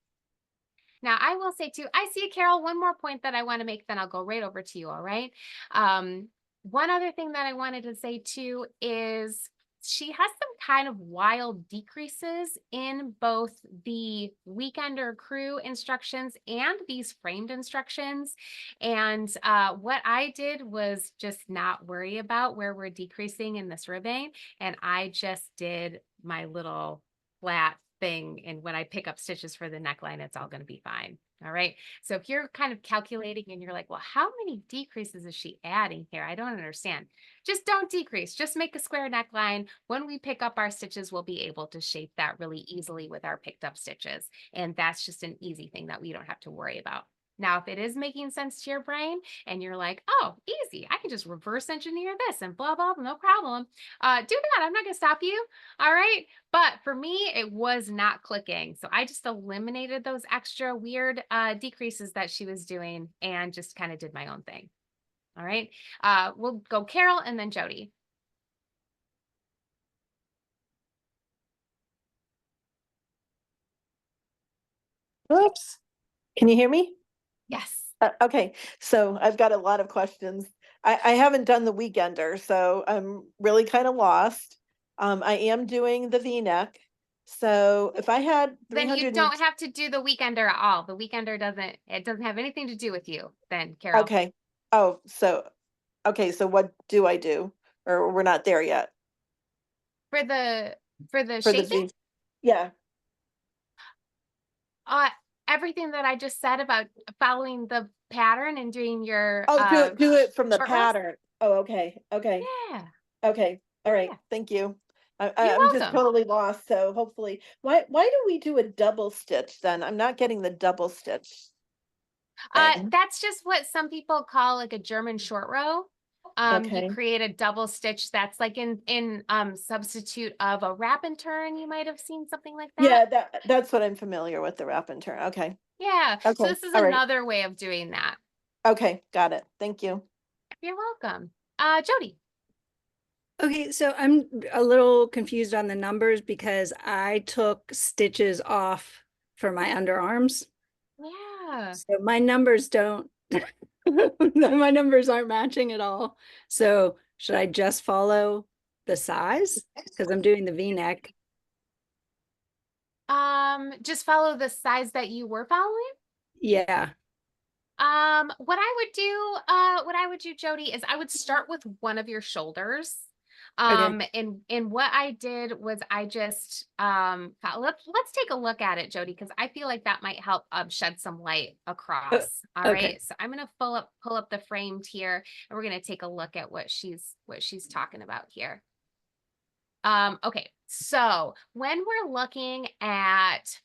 Now I will say too, I see Carol, one more point that I want to make, then I'll go right over to you. All right. One other thing that I wanted to say too is she has some kind of wild decreases in both the weekender crew instructions and these framed instructions. And what I did was just not worry about where we're decreasing in this ribbing. And I just did my little flat thing. And when I pick up stitches for the neckline, it's all going to be fine. All right. So if you're kind of calculating and you're like, well, how many decreases is she adding here? I don't understand. Just don't decrease. Just make a square neckline. When we pick up our stitches, we'll be able to shape that really easily with our picked up stitches. And that's just an easy thing that we don't have to worry about. Now, if it is making sense to your brain and you're like, oh, easy, I can just reverse engineer this and blah, blah, no problem. Do that. I'm not going to stop you. All right. But for me, it was not clicking. So I just eliminated those extra weird decreases that she was doing and just kind of did my own thing. All right. We'll go Carol and then Jody. Oops. Can you hear me? Yes. Okay, so I've got a lot of questions. I haven't done the weekender, so I'm really kind of lost. I am doing the V-neck. So if I had Then you 300 don't have to do the weekender at all. The weekender doesn't have anything to do with you then, Carol. Okay. Oh, so okay, so what do I do? Or we're not there yet. For the For shaping? Yeah. Everything that I just said about following the pattern and doing your Oh, do it from the short rows? pattern. Oh, okay. Okay. Yeah. Okay. All right. Yeah. Thank you. You're I'm just welcome. totally lost. So hopefully, why do we do a double stitch then? I'm not getting the double stitch thing. That's just what some people call like a German short row. Okay. You create a double stitch that's like in substitute of a wrap and turn. You might have seen something like that. Yeah, that's what I'm familiar with, the wrap and turn. Okay. Yeah. So Okay. this is All right. another way of doing that. Okay, got it. Thank you. You're welcome. Jody. Okay, so I'm a little confused on the numbers because I took stitches off for my underarms. Yeah. So my numbers don't, my numbers aren't matching at all. So should I just follow the size? Because I'm doing the V-neck. Just follow the size that you were following. Yeah. What I would do, Jody, is I would start with one of your shoulders. Okay. And what I did was I just let's take a look at it, Jody, because I feel like that might help shed some light across. All Okay. right. So I'm gonna pull up the framed here, and we're gonna take a look at what she's talking about here. Okay, so when we're looking at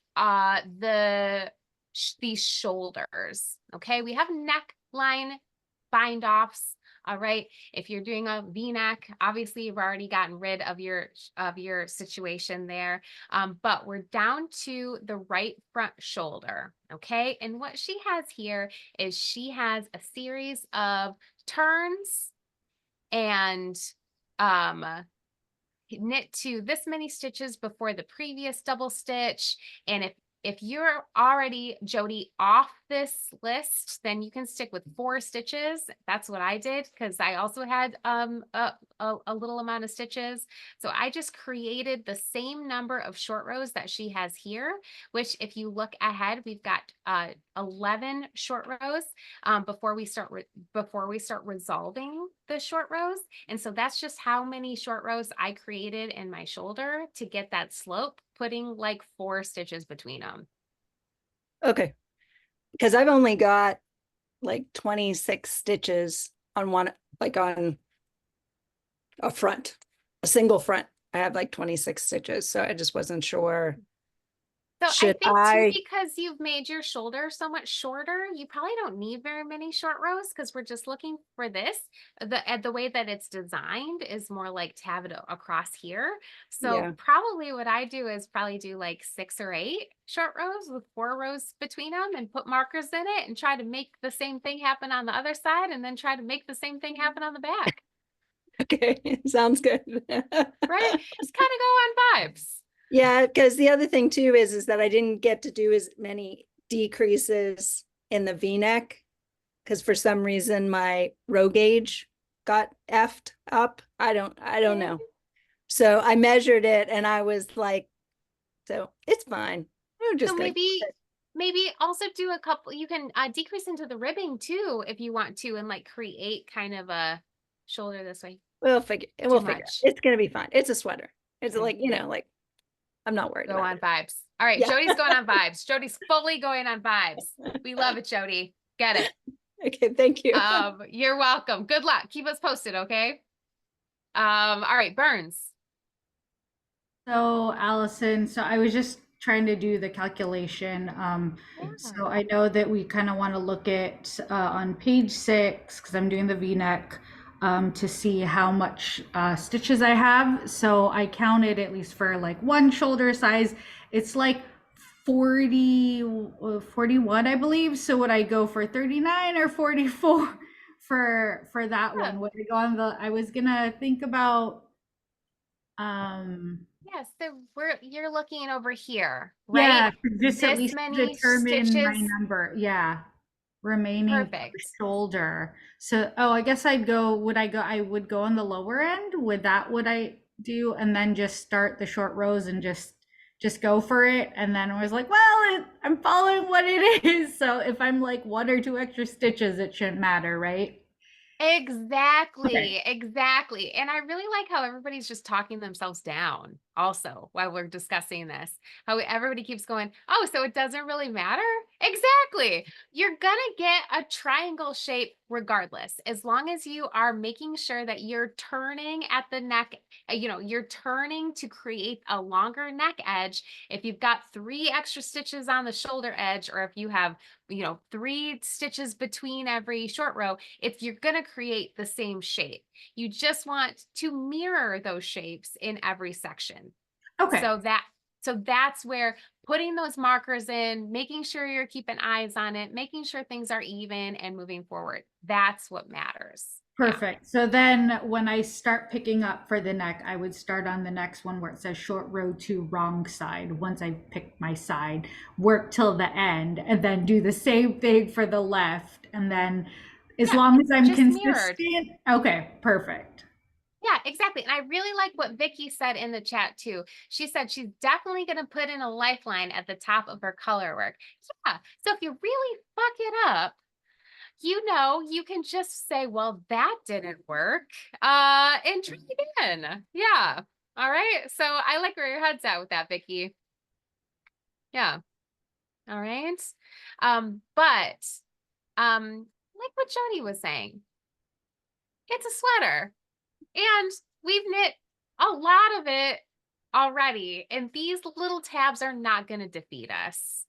these shoulders, okay, we have neckline bind offs. All right, if you're doing a V-neck, obviously you've already gotten rid of your situation there. But we're down to the right front shoulder. Okay, and what she has here is she has a series of turns and knit to this many stitches before the previous double stitch. And if you're already, Jody, off this list, then you can stick with 4 stitches. That's what I did because I also had a little amount of stitches. So I just created the same number of short rows that she has here, which if you look ahead, we've got 11 short rows before we start resolving the short rows. And so that's just how many short rows I created in my shoulder to get that slope, putting like 4 stitches between them. Okay. Because I've only got like 26 stitches on one, like on a front, a single front. I have like 26 stitches. So I just wasn't sure. So Should I think too, because you've made your shoulder so much shorter, you probably don't need very many short rows because we're just looking for this. The way that it's designed is more like to have it across here. So Yeah. probably what I do is probably do like 6 or 8 short rows with 4 rows between them and put markers in it and try to make the same thing happen on the other side and then try to make the same thing happen on the back. Okay, sounds good. Right? Just kind of go on vibes. Yeah, because the other thing too is that I didn't get to do as many decreases in the V-neck because for some reason my row gauge got effed up. I don't know. So I measured it and I was like, so it's fine. I'm just So gonna maybe also do a couple, you can decrease into the ribbing too if you want to and like create kind of a shoulder this way. we'll figure Much. it's gonna be fine. It's a sweater. It's Okay. like, like I'm not worried Go about on it. vibes. All right, Yeah. Jody's going on vibes. Jody's fully going on vibes. We love it, Jody. Get it. Okay, thank you. You're welcome. Good luck. Keep us posted, okay? All right, Burns. So Allison, so I was just trying to do the calculation. So I know that we kind of want to look at on page 6, because I'm doing the V-neck, to see how much stitches I have. So I counted at least for like one shoulder size. It's like 41, I believe. So would I go for 39 or 44 for that one? Would I go on I was gonna think about Yes, so you're looking over here, yeah, right? just at This least many determine my stitches. number. Yeah. Remaining per Perfect. shoulder. So, oh, I guess I would go on the lower end. Would I do? And then just start the short rows and just go for it. And then I was like, well, I'm following what it is. So if I'm like 1 or 2 extra stitches, it shouldn't matter, right? Exactly, exactly. And I really like how everybody's just talking themselves down also while we're discussing this. How everybody keeps going, oh, so it doesn't really matter? Exactly. You're gonna get a triangle shape regardless, as long as you are making sure that you're turning at the neck, you're turning to create a longer neck edge. If you've got 3 extra stitches on the shoulder edge, or if you have 3 stitches between every short row, if you're going to create the same shape, you just want to mirror those shapes in every section. Okay. So that's where putting those markers in, making sure you're keeping eyes on it, making sure things are even and moving forward. That's what matters. Yeah. Perfect. So then when I start picking up for the neck, I would start on the next one where it says short row 2 wrong side. Once I pick my side, work till the end, and then do the same thing for the left. And then as Yeah, long as I'm just mirrored. consistent. Okay, perfect. Yeah, exactly. And I really like what Vicky said in the chat too. She said she's definitely going to put in a lifeline at the top of her color work. Yeah. So if you really fuck it up, you know, you can just say, well, that didn't work. And try again. Yeah. All right. So I like where your head's at with that, Vicky. Yeah. All right. But like what Jody was saying, it's a sweater. And we've knit a lot of it already. And these little tabs are not going to defeat us.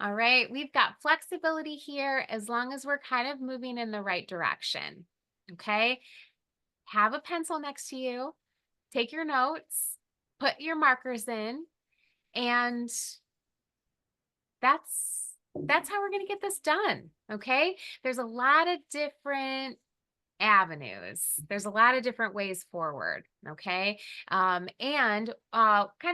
All right. We've got flexibility here as long as we're kind of moving in the right direction. Okay. Have a pencil next to you. Take your notes, put your markers in, and that's how we're going to get this done. Okay. There's a lot of different avenues. There's a lot of different ways forward. Okay. And kind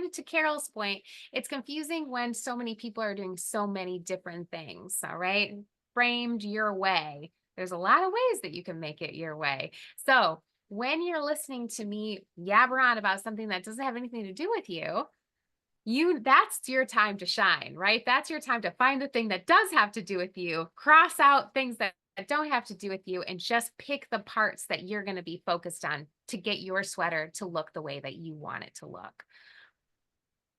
of to Carol's point, it's confusing when so many people are doing so many different things. All right. Framed your way. There's a lot of ways that you can make it your way. So when you're listening to me yabber on about something that doesn't have anything to do with you, that's your time to shine, right? That's your time to find the thing that does have to do with you, cross out things that don't have to do with you, and just pick the parts that you're going to be focused on to get your sweater to look the way that you want it to look.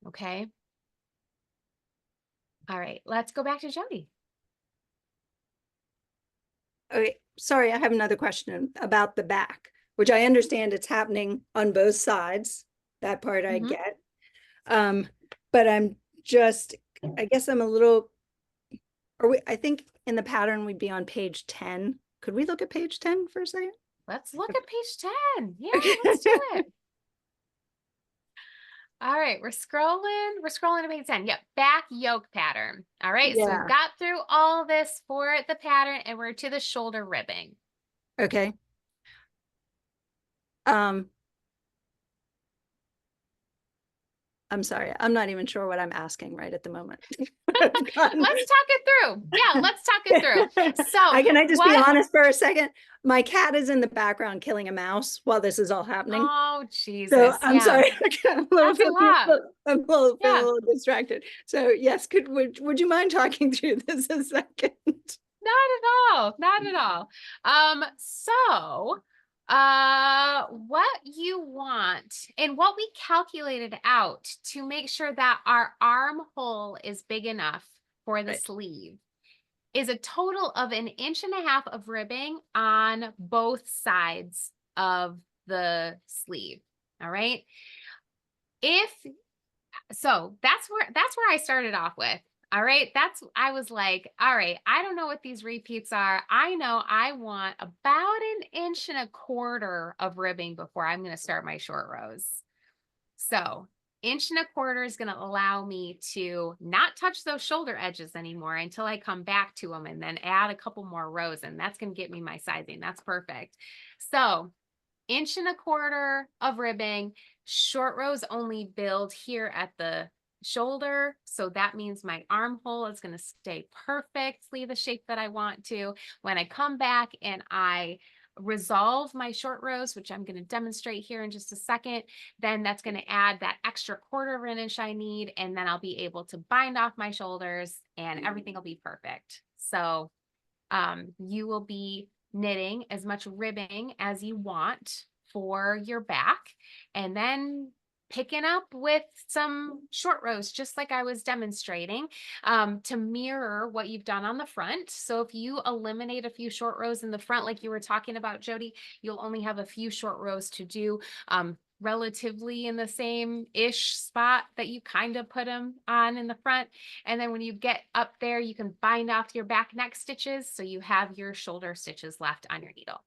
Okay. All right, let's go back to Jody. Okay, sorry, I have another question about the back, which I understand it's happening on both sides. That part I get. But I'm just, I guess I'm a little, I think in the pattern we'd be on page 10. Could we look at page 10 for a second? Let's look at page 10. Yeah, let's do it. All right, we're scrolling to page 10. Yep, back yoke pattern. All right, so we've got through all this for the pattern and we're to the shoulder ribbing. Okay. I'm sorry, I'm not even sure what I'm asking right at the moment. Let's talk it through. Yeah, let's talk it through. So can I just be honest for a second? My cat is in the background killing a mouse while this is all happening. Oh, Jesus. So I'm sorry. I'm a little distracted. So yes, would you mind talking through this a second? Not at all. Not at all. What you want and what we calculated out to make sure that our armhole is big enough for the sleeve is a total of 1.5 inches of ribbing on both sides of the sleeve. All right. So that's where I started off with. All right. I was like, all right, I don't know what these repeats are. I know I want about 1.25 inches of ribbing before I'm going to start my short rows. So 1.25 inches is going to allow me to not touch those shoulder edges anymore until I come back to them and then add a couple more rows. And that's going to get me my sizing. That's perfect. So 1.25 inches of ribbing, short rows only build here at the shoulder. So that means my armhole is going to stay perfectly the shape that I want to. When I come back and I resolve my short rows, which I'm going to demonstrate here in just a second, then that's going to add that extra 1/4 inch I need. And then I'll be able to bind off my shoulders and everything will be perfect. So you will be knitting as much ribbing as you want for your back, and then picking up with some short rows, just like I was demonstrating, to mirror what you've done on the front. So if you eliminate a few short rows in the front, like you were talking about, Jody, you'll only have a few short rows to do, relatively in the same-ish spot that you kind of put them on in the front. And then when you get up there, you can bind off your back neck stitches. So you have your shoulder stitches left on your needle.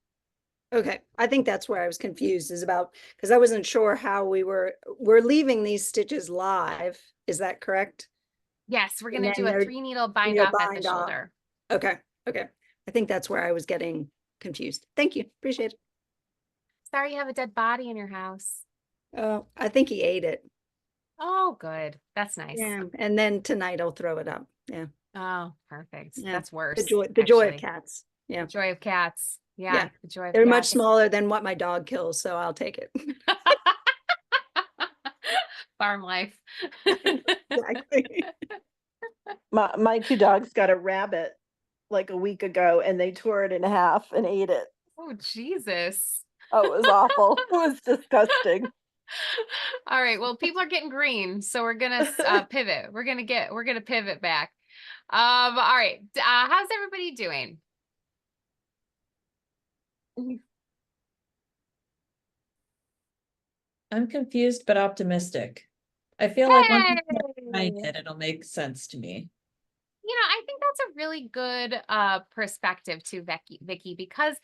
Okay, I think that's where I was confused, is about, because I wasn't sure how we're leaving these stitches live. Is that correct? Yes, we're And gonna then do a they're 3 needle bind needle off at the bind off. shoulder. Okay, okay. I think that's where I was getting confused. Thank you, appreciate it. Sorry you have a dead body in your house. Oh, I think he ate it. Oh, good. That's nice. Yeah, and then tonight I'll throw it up. Yeah, Oh, perfect. yeah. That's worse. The joy of actually. cats. Yeah, Joy of cats. Yeah, yeah. the joy of They're much cats. smaller than what my dog kills, so I'll take it. Farm life. Exactly. My two dogs got a rabbit like a week ago and they tore it in half and ate it. Oh, Jesus. Oh, it was awful. It was disgusting. All right. Well, people are getting green, so we're gonna pivot. We're gonna pivot back. All right. How's everybody doing? I'm confused but optimistic. I feel like once I Hey! find it, it'll make sense to me. I think that's a really good perspective too, Vicky, because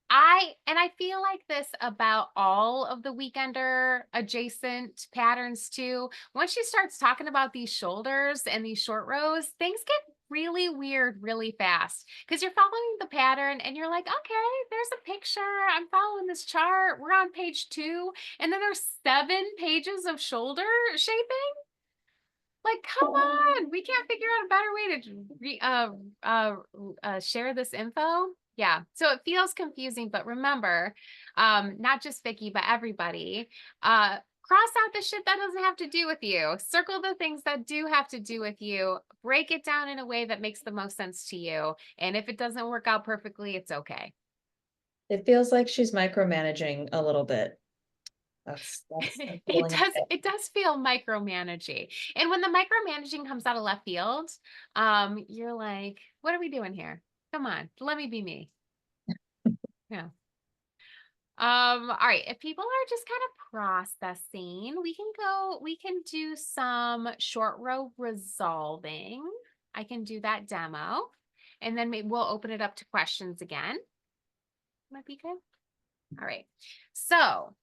I feel like this about all of the weekender adjacent patterns too. Once she starts talking about these shoulders and these short rows, things get really weird really fast because you're following the pattern and you're like, okay, there's a picture. I'm following this chart. We're on page 2, and then there's 7 pages of shoulder shaping. Like, come on, we can't figure out a better way to share this info. Yeah, so it feels confusing, but remember, not just Vicky, but everybody, cross out the shit that doesn't have to do with you. Circle the things that do have to do with you. Break it down in a way that makes the most sense to you. And if it doesn't work out perfectly, it's okay. It feels like she's micromanaging a little bit. That's the feeling I get. It does feel micromanaging. And when the micromanaging comes out of left field, you're like, what are we doing here? Come on, let me be me. Yeah. All right. If people are just kind of processing, we can do some short row resolving. I can do that demo. And then maybe we'll open it up to questions again. Might be good. All right. So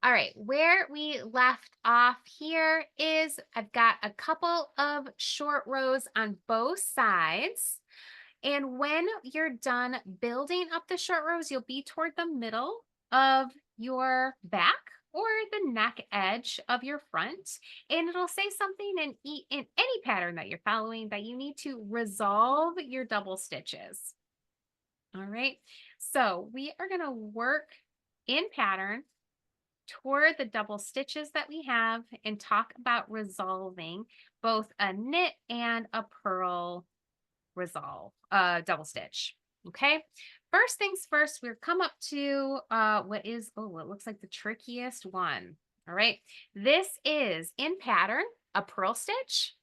all right, where we left off here is I've got a couple of short rows on both sides. And when you're done building up the short rows, you'll be toward the middle of your back or the neck edge of your front. And it'll say something in any pattern that you're following that you need to resolve your double stitches. All right, so we are going to work in pattern toward the double stitches that we have and talk about resolving both a knit and a purl double stitch. Okay, first things first, we'll come up to what looks like the trickiest one. All right, this is in pattern a purl stitch.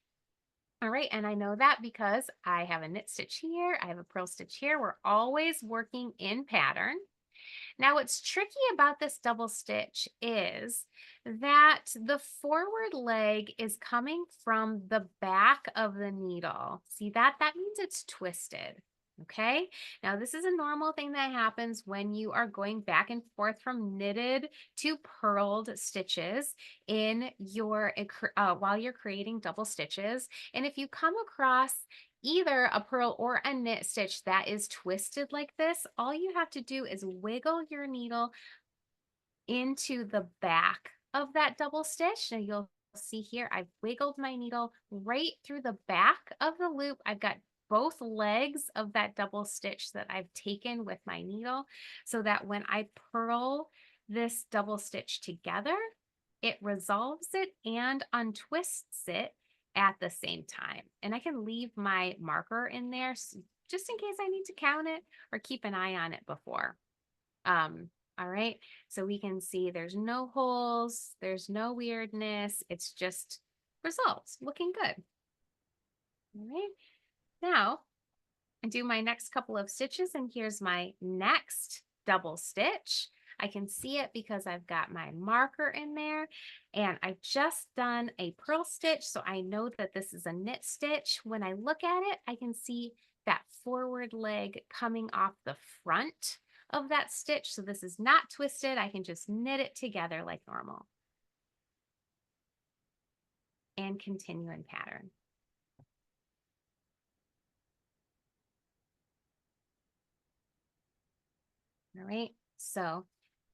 All right, and I know that because I have a knit stitch here, I have a purl stitch here. We're always working in pattern. Now, what's tricky about this double stitch is that the forward leg is coming from the back of the needle. See that? That means it's twisted. Okay. Now, this is a normal thing that happens when you are going back and forth from knitted to purled stitches in your while you're creating double stitches. And if you come across either a purl or a knit stitch that is twisted like this, all you have to do is wiggle your needle into the back of that double stitch. Now you'll see here, I've wiggled my needle right through the back of the loop. I've got both legs of that double stitch that I've taken with my needle so that when I purl this double stitch together, it resolves it and untwists it at the same time. And I can leave my marker in there just in case I need to count it or keep an eye on it before. All right, so we can see there's no holes, there's no weirdness, it's just results looking good. All right, now I do my next couple of stitches, and here's my next double stitch. I can see it because I've got my marker in there, and I've just done a purl stitch, so I know that this is a knit stitch. When I look at it, I can see that forward leg coming off the front of that stitch. So this is not twisted. I can just knit it together like normal. And continue in pattern. All right, so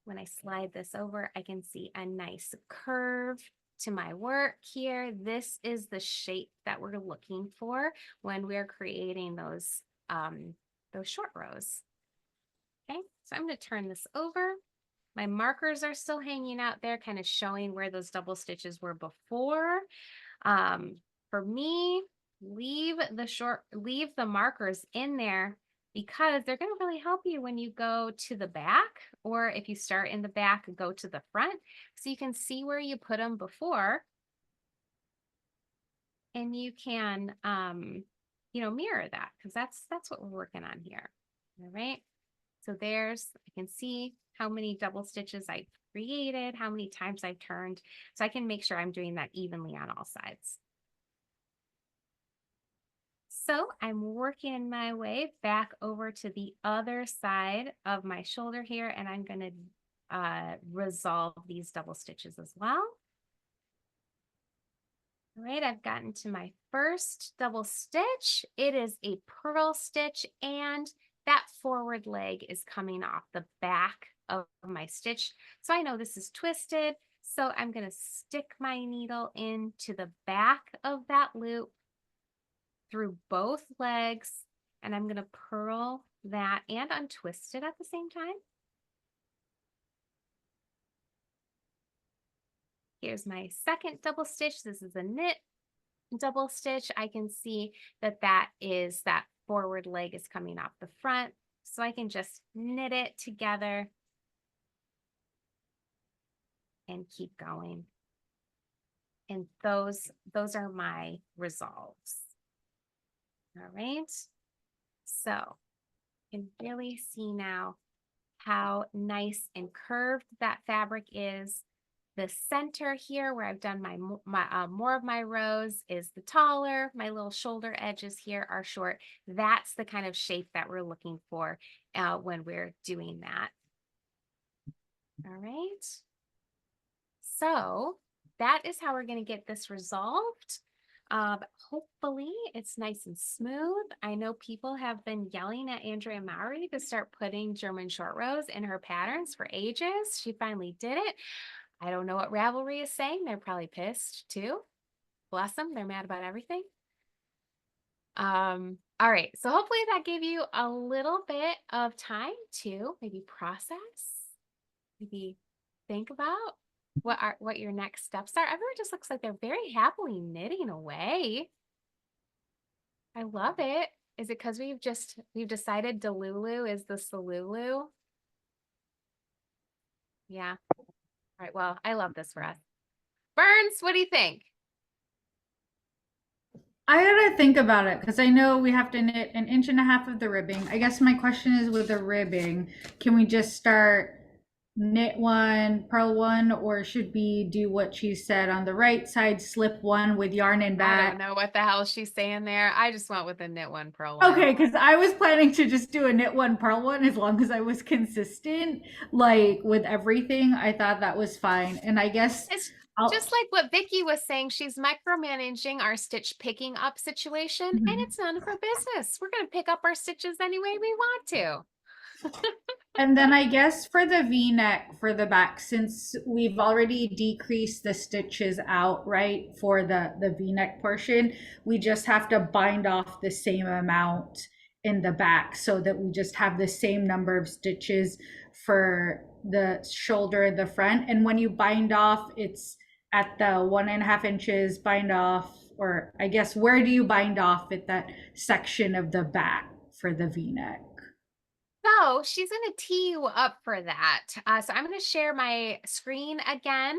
when I slide this over, I can see a nice curve to my work here. This is the shape that we're looking for when we're creating those short rows. Okay, so I'm going to turn this over. My markers are still hanging out there, kind of showing where those double stitches were before. For me, leave the markers in there because they're going to really help you when you go to the back, or if you start in the back, go to the front, so you can see where you put them before, and you can, mirror that, because that's what we're working on here. All right. So I can see how many double stitches I created, how many times I've turned, so I can make sure I'm doing that evenly on all sides. So I'm working my way back over to the other side of my shoulder here, and I'm going to resolve these double stitches as well. All right, I've gotten to my first double stitch. It is a purl stitch, and that forward leg is coming off the back of my stitch. So I know this is twisted. So I'm going to stick my needle into the back of that loop through both legs, and I'm going to purl that and untwist it at the same time. Here's my second double stitch. This is a knit double stitch. I can see that that forward leg is coming off the front, so I can just knit it together and keep going. And those are my resolves. All right, so you can really see now how nice and curved that fabric is. The center here where I've done my more of my rows is the taller. My little shoulder edges here are short. That's the kind of shape that we're looking for when we're doing that. All right. So that is how we're going to get this resolved. Hopefully it's nice and smooth. I know people have been yelling at Andrea Mowry to start putting German short rows in her patterns for ages. She finally did it. I don't know what Ravelry is saying. They're probably pissed too. Bless them. They're mad about everything. All right. So hopefully that gave you a little bit of time to maybe process, maybe think about what your next steps are. Everyone just looks like they're very happily knitting away. I love it. Is it because we've decided Delulu is the Salulu? Yeah. All right. Well, I love this for us. Burns, what do you think? I gotta think about it because I know we have to knit 1.5 inches of the ribbing. I guess my question is, with the ribbing, can we just start knit one, purl one, or should we do what she said on the right side, slip one with yarn and I back? don't know what the hell she's saying there. I just went with the knit one, purl one. Okay, because I was planning to just do a knit one, purl one as long as I was consistent, like with everything. I thought that was fine. And I guess It's just like what Vicky was saying. She's micromanaging our stitch picking up situation, and it's none of her business. We're going to pick up our stitches any way we want to. And then I guess for the V-neck for the back, since we've already decreased the stitches out, right, for the V-neck portion, we just have to bind off the same amount in the back so that we just have the same number of stitches for the shoulder and the front. And when you bind off, it's at the 1.5 inches bind off, or I guess, where do you bind off at that section of the back for the V-neck? So she's going to tee you up for that. So I'm going to share my screen again.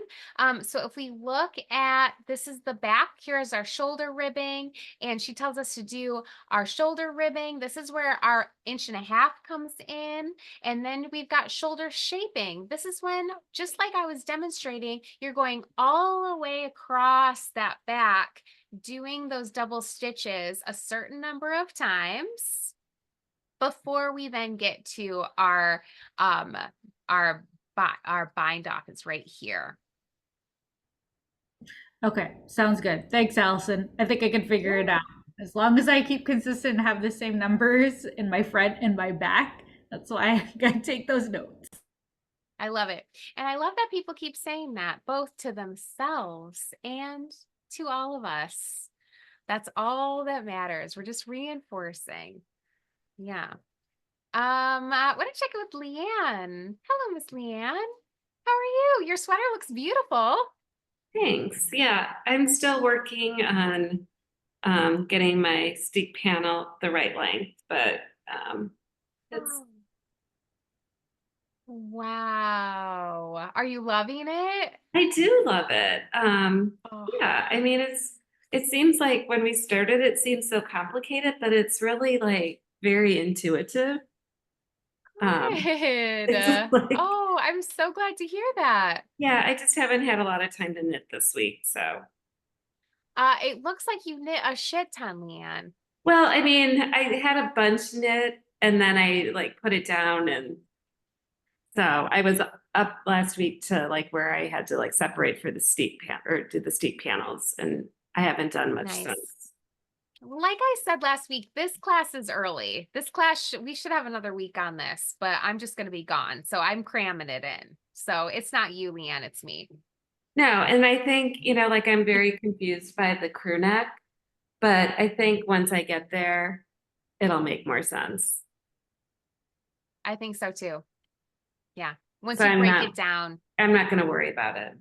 So if we look at, this is the back, here's our shoulder ribbing, and she tells us to do our shoulder ribbing. This is where our 1.5 inches comes in. And then we've got shoulder shaping. This is when, just like I was demonstrating, you're going all the way across that back, doing those double stitches a certain number of times. before we then get to our our bind off is right here. Okay, sounds good. Thanks, Allison. I think I can figure it out. As long as I keep consistent and have the same numbers in my front and my back, that's why I gotta take those notes. I love it. And I love that people keep saying that both to themselves and to all of us. That's all that matters. We're just reinforcing. Yeah. I want to check in with Leanne. Hello, Miss Leanne. How are you? Your sweater looks beautiful. Thanks. Yeah, I'm still working on getting my steak panel the right length, but it's Wow. Are you loving it? I do love it. Oh, Yeah, I mean it seems like when we started it seems so complicated, but it's really like very intuitive. good. It's like Oh, I'm so glad to hear that. yeah, I just haven't had a lot of time to knit this week, so It looks like you knit a shit ton, Leanne. well, I mean, I had a bunch knit and then I like put it down and so I was up last week to like where I had to like separate for the steep pan or do the steep panels and I haven't done much Nice. since. Like I said last week, this class is early. This class, we should have another week on this, but I'm just going to be gone. So I'm cramming it in. So it's not you, Leanne, it's me. No, and I think, you know, like I'm very confused by the crew neck, but I think once I get there, it'll make more sense. I think so too. Yeah. Once So you break it down. I'm not going to worry about it.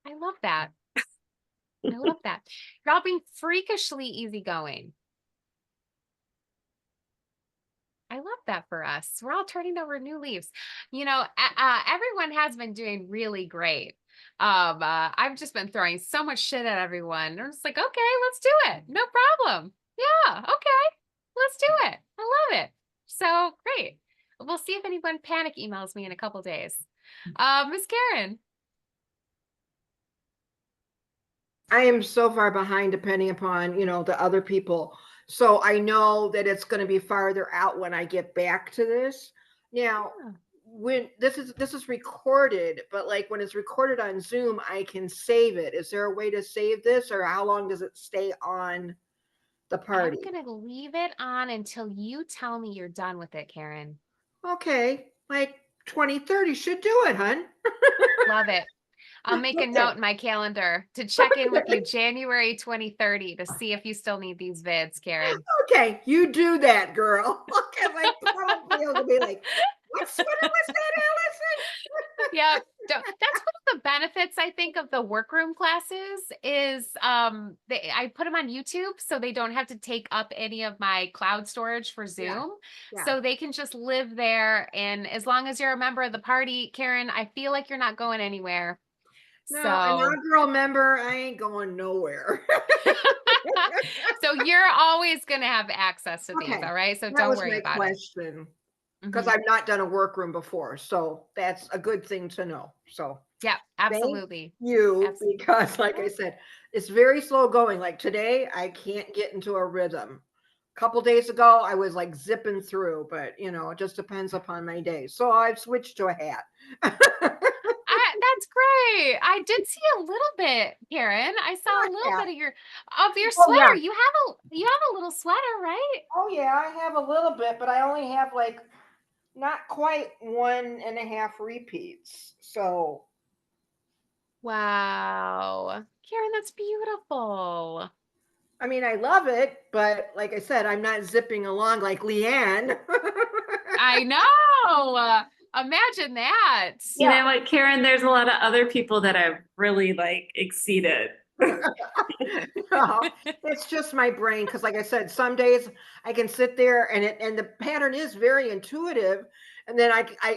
I love that. I love that. You're all being freakishly easygoing. I love that for us. We're all turning over new leaves. You know, everyone has been doing really great. I've just been throwing so much shit at everyone. I'm just like, okay, let's do it. No problem. Yeah, okay, let's do it. I love it. So great. We'll see if anyone panic emails me in a couple days. Miss Karen. I am so far behind depending upon, the other people. So I know that it's going to be farther out when I get back to this. Now, Yeah. when this is recorded, but like when it's recorded on Zoom, I can save it. Is there a way to save this, or how long does it stay on the party? I'm gonna leave it on until you tell me you're done with it, Karen. Okay, like 2030 should do it, hun. Love it. I'll make a Okay. note in my calendar to check in with you January 2030 to see if you still need these vids, Karen. Okay, you do that, girl. Okay, like probably I'll be like, what sweater was that, Allison? Yeah, that's one of the benefits I think of the workroom classes is I put them on YouTube so they don't have to take up any of my cloud storage for Zoom. Yeah. So they can just live there, and as long as you're a member of the party, Karen, I feel like you're not going anywhere. No, a So non-girl member, I ain't going nowhere. so you're always going to have access to these, Okay, all right? So that don't was worry my about question. it. Because Mhm. I've not done a workroom before, so that's a good thing to know. So Yeah, thank absolutely. you, Absolutely. because like I said, it's very slow going. Like today, I can't get into a rhythm. A couple days ago, I was like zipping through, but it just depends upon my day. So I've switched to a hat. That's great. I did see a little bit, Karen. I saw a little Yeah. bit of your Oh sweater. yeah. You have a little sweater, right? Oh yeah, I have a little bit, but I only have like not quite 1.5 repeats. So Wow. Karen, that's beautiful. I mean, I love it, but like I said, I'm not zipping along like Leanne. I know. Imagine that. You know what, Karen, there's a lot of other people that have really like exceeded. No, it's just my brain because, like I said, some days I can sit there and the pattern is very intuitive, and then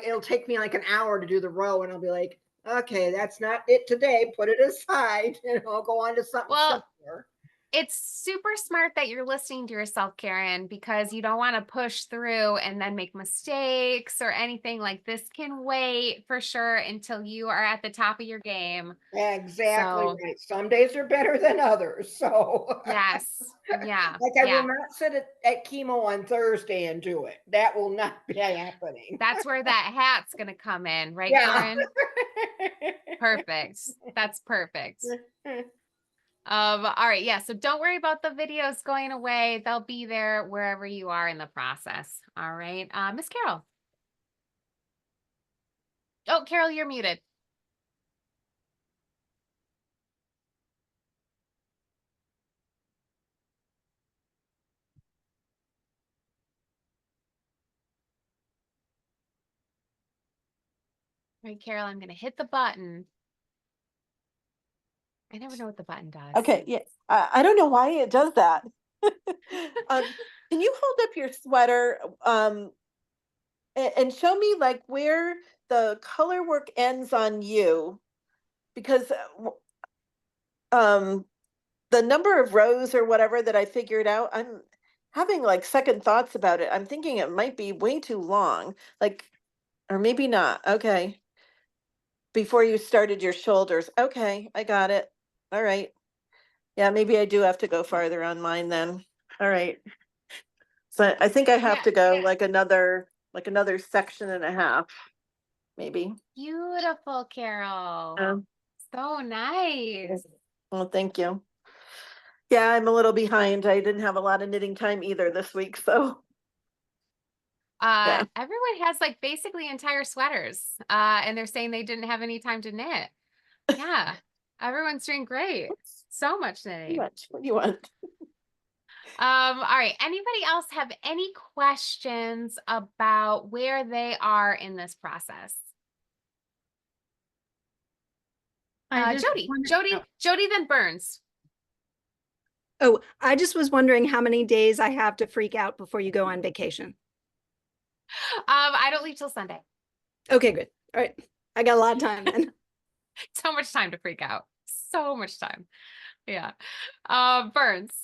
it'll take me like an hour to do the row, and I'll be like, okay, that's not it today. Put it aside, go on to something Well, simpler. it's super smart that you're listening to yourself, Karen, because you don't want to push through and then make mistakes or anything. Like this can wait for sure until you are at the top of your game. Exactly So right. Some days are better than others. So yes, yeah, like I yeah. will not sit at chemo on Thursday and do it. That will not be happening. That's where that hat's gonna come in, right, Yeah. Karen? Perfect. That's perfect. All right, yeah. So don't worry about the videos going away. They'll be there wherever you are in the process. All right. Miss Carol. Oh, Carol, you're muted. All right, Carol, I'm gonna hit the button. I never know what the button does. Okay, yeah. I don't know why it does that. Can you hold up your sweater and show me like where the color work ends on you? Because the number of rows or whatever that I figured out, I'm having like second thoughts about it. I'm thinking it might be way too long, like, or maybe not. Okay. Before you started your shoulders. Okay, I got it. All right. Yeah, maybe I do have to go farther on mine then. All right. So I think I have Yeah, to go like another section and a half, maybe. beautiful, Carol. Um, So nice. well, thank you. Yeah, I'm a little behind. I didn't have a lot of knitting time either this week, so yeah. Everyone has like basically entire sweaters. And they're saying they didn't have any time to knit. Yeah. Everyone's doing great. So much knitting. What do you want? All right. Anybody else have any questions about where they are in this process? Jody, then Burns. Oh, I just was wondering how many days I have to freak out before you go on vacation. I don't leave till Sunday. Okay, good. All right. I got a lot of time then. So much time to freak out. So much time. Yeah. Burns.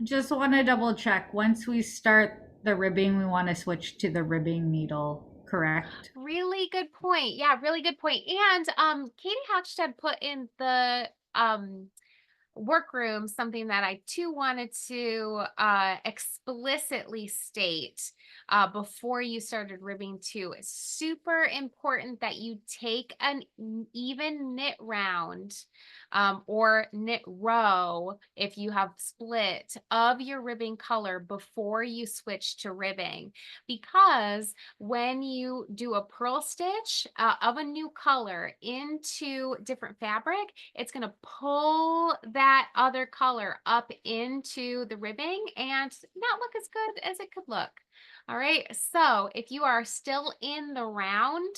Just want to double check. Once we start the ribbing, we want to switch to the ribbing needle, correct? Really good point. Yeah, really good point. And Katie Hochstead put in the workroom something that I too wanted to explicitly state before you started ribbing too. It's super important that you take an even knit round or knit row if you have split of your ribbing color before you switch to ribbing, because when you do a purl stitch of a new color into different fabric, it's going to pull that other color up into the ribbing and not look as good as it could look. All right. So if you are still in the round,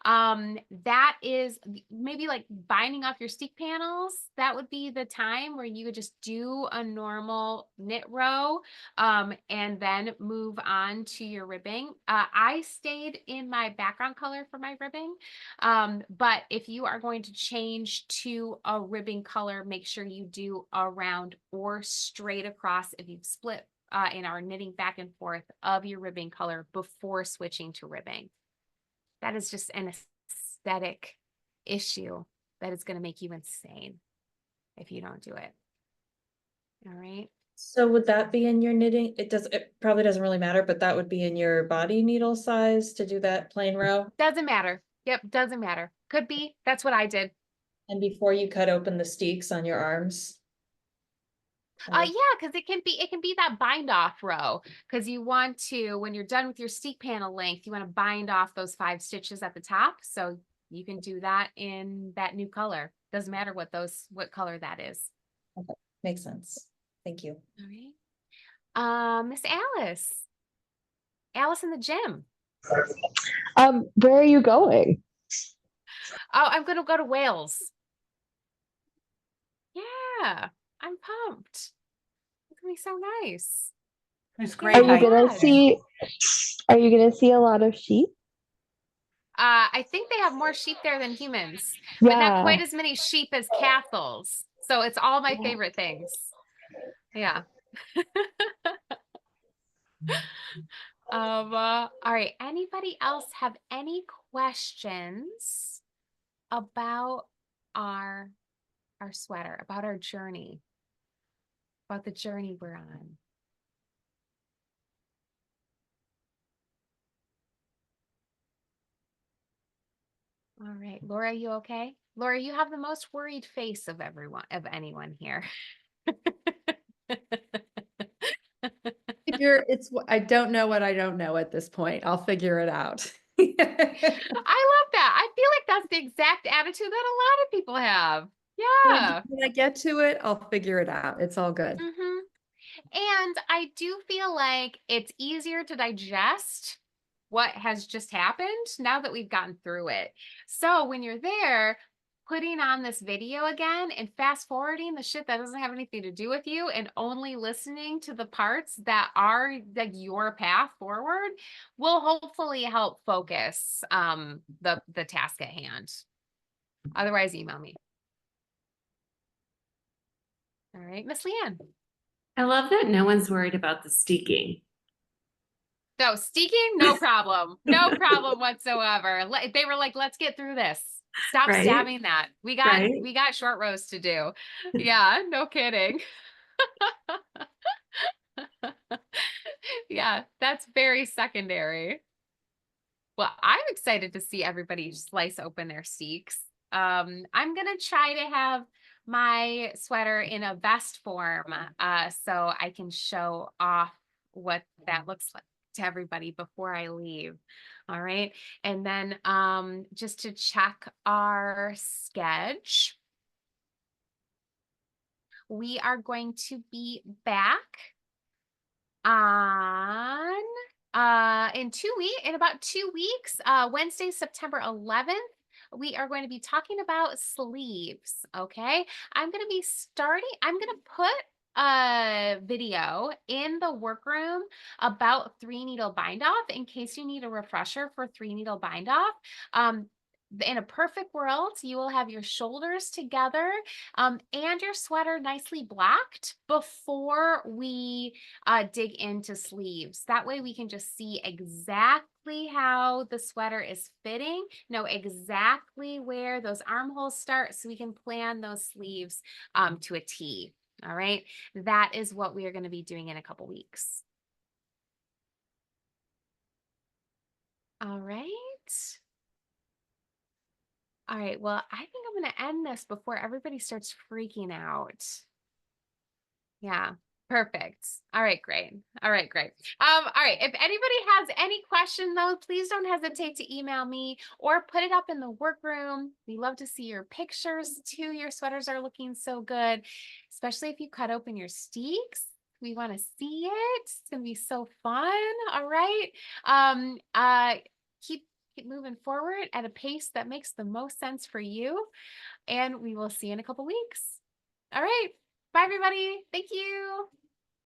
that is maybe like binding off your stick panels. That would be the time where you would just do a normal knit row and then move on to your ribbing. I stayed in my background color for my ribbing. But if you are going to change to a ribbing color, make sure you do around or straight across if you've split and are knitting back and forth of your ribbing color before switching to ribbing. That is just an aesthetic issue that is going to make you insane if you don't do it. All right. So would that be in your knitting? It probably doesn't really matter, but that would be in your body needle size to do that plain row? Doesn't matter. Yep, doesn't matter. Could be. That's what I did. And before you cut open the steeks on your arms? Yeah, because it can be that bind off row, because you want to, when you're done with your steek panel length, you want to bind off those 5 stitches at the top. So you can do that in that new color. Doesn't matter what color that is. Okay, makes sense. Thank you. All right. Miss Alice. Alice in the gym. Where are you going? Oh, I'm gonna go to Wales. Yeah, I'm pumped. It's gonna be so nice. It's Yeah, great. Are you my gonna God. see a lot of sheep? I think they have more sheep there than humans, but not Yeah. quite as many sheep as castles. So it's all my favorite things. Yeah. All right. Anybody else have any questions about our sweater, about our journey, about the journey we're on? All right, Laura, you okay? Laura, you have the most worried face of anyone here. I don't know what I don't know at this point. I'll figure it out. I love that. I feel like that's the exact attitude that a lot of people have. Yeah. When I get to it, I'll figure it out. It's all good. Mm-hmm. And I do feel like it's easier to digest what has just happened now that we've gotten through it. So when you're there, putting on this video again and fast forwarding the shit that doesn't have anything to do with you and only listening to the parts that are like your path forward will hopefully help focus the task at hand. Otherwise, email me. All right, Miss Leanne. I love that no one's worried about the steeking. No, steeking, no problem. No problem whatsoever. They were like, let's get through this. Stop Right? stabbing that. We got short rows to do. Yeah, no kidding. Yeah, that's very secondary. Well, I'm excited to see everybody slice open their steaks. I'm gonna try to have my sweater in a vest form, so I can show off what that looks like to everybody before I leave. All right. And then just to check our schedule, we are going to be back on in about 2 weeks, Wednesday, September 11th. We are going to be talking about sleeves. Okay. I'm going to put a video in the workroom about 3-needle bind off in case you need a refresher for 3-needle bind off. In a perfect world, you will have your shoulders together and your sweater nicely blacked before we dig into sleeves. That way we can just see exactly how the sweater is fitting, know exactly where those armholes start so we can plan those sleeves to a T. All right. That is what we are going to be doing in a couple weeks. All right. All right. Well, I think I'm going to end this before everybody starts freaking out. Yeah. Perfect. All right, great. All right, great. All right. If anybody has any question though, please don't hesitate to email me or put it up in the workroom. We love to see your pictures too. Your sweaters are looking so good, especially if you cut open your steaks. We want to see it. It's gonna be so fun. All right. Keep moving forward at a pace that makes the most sense for you. And we will see you in a couple weeks. All right. Bye, everybody. Thank you.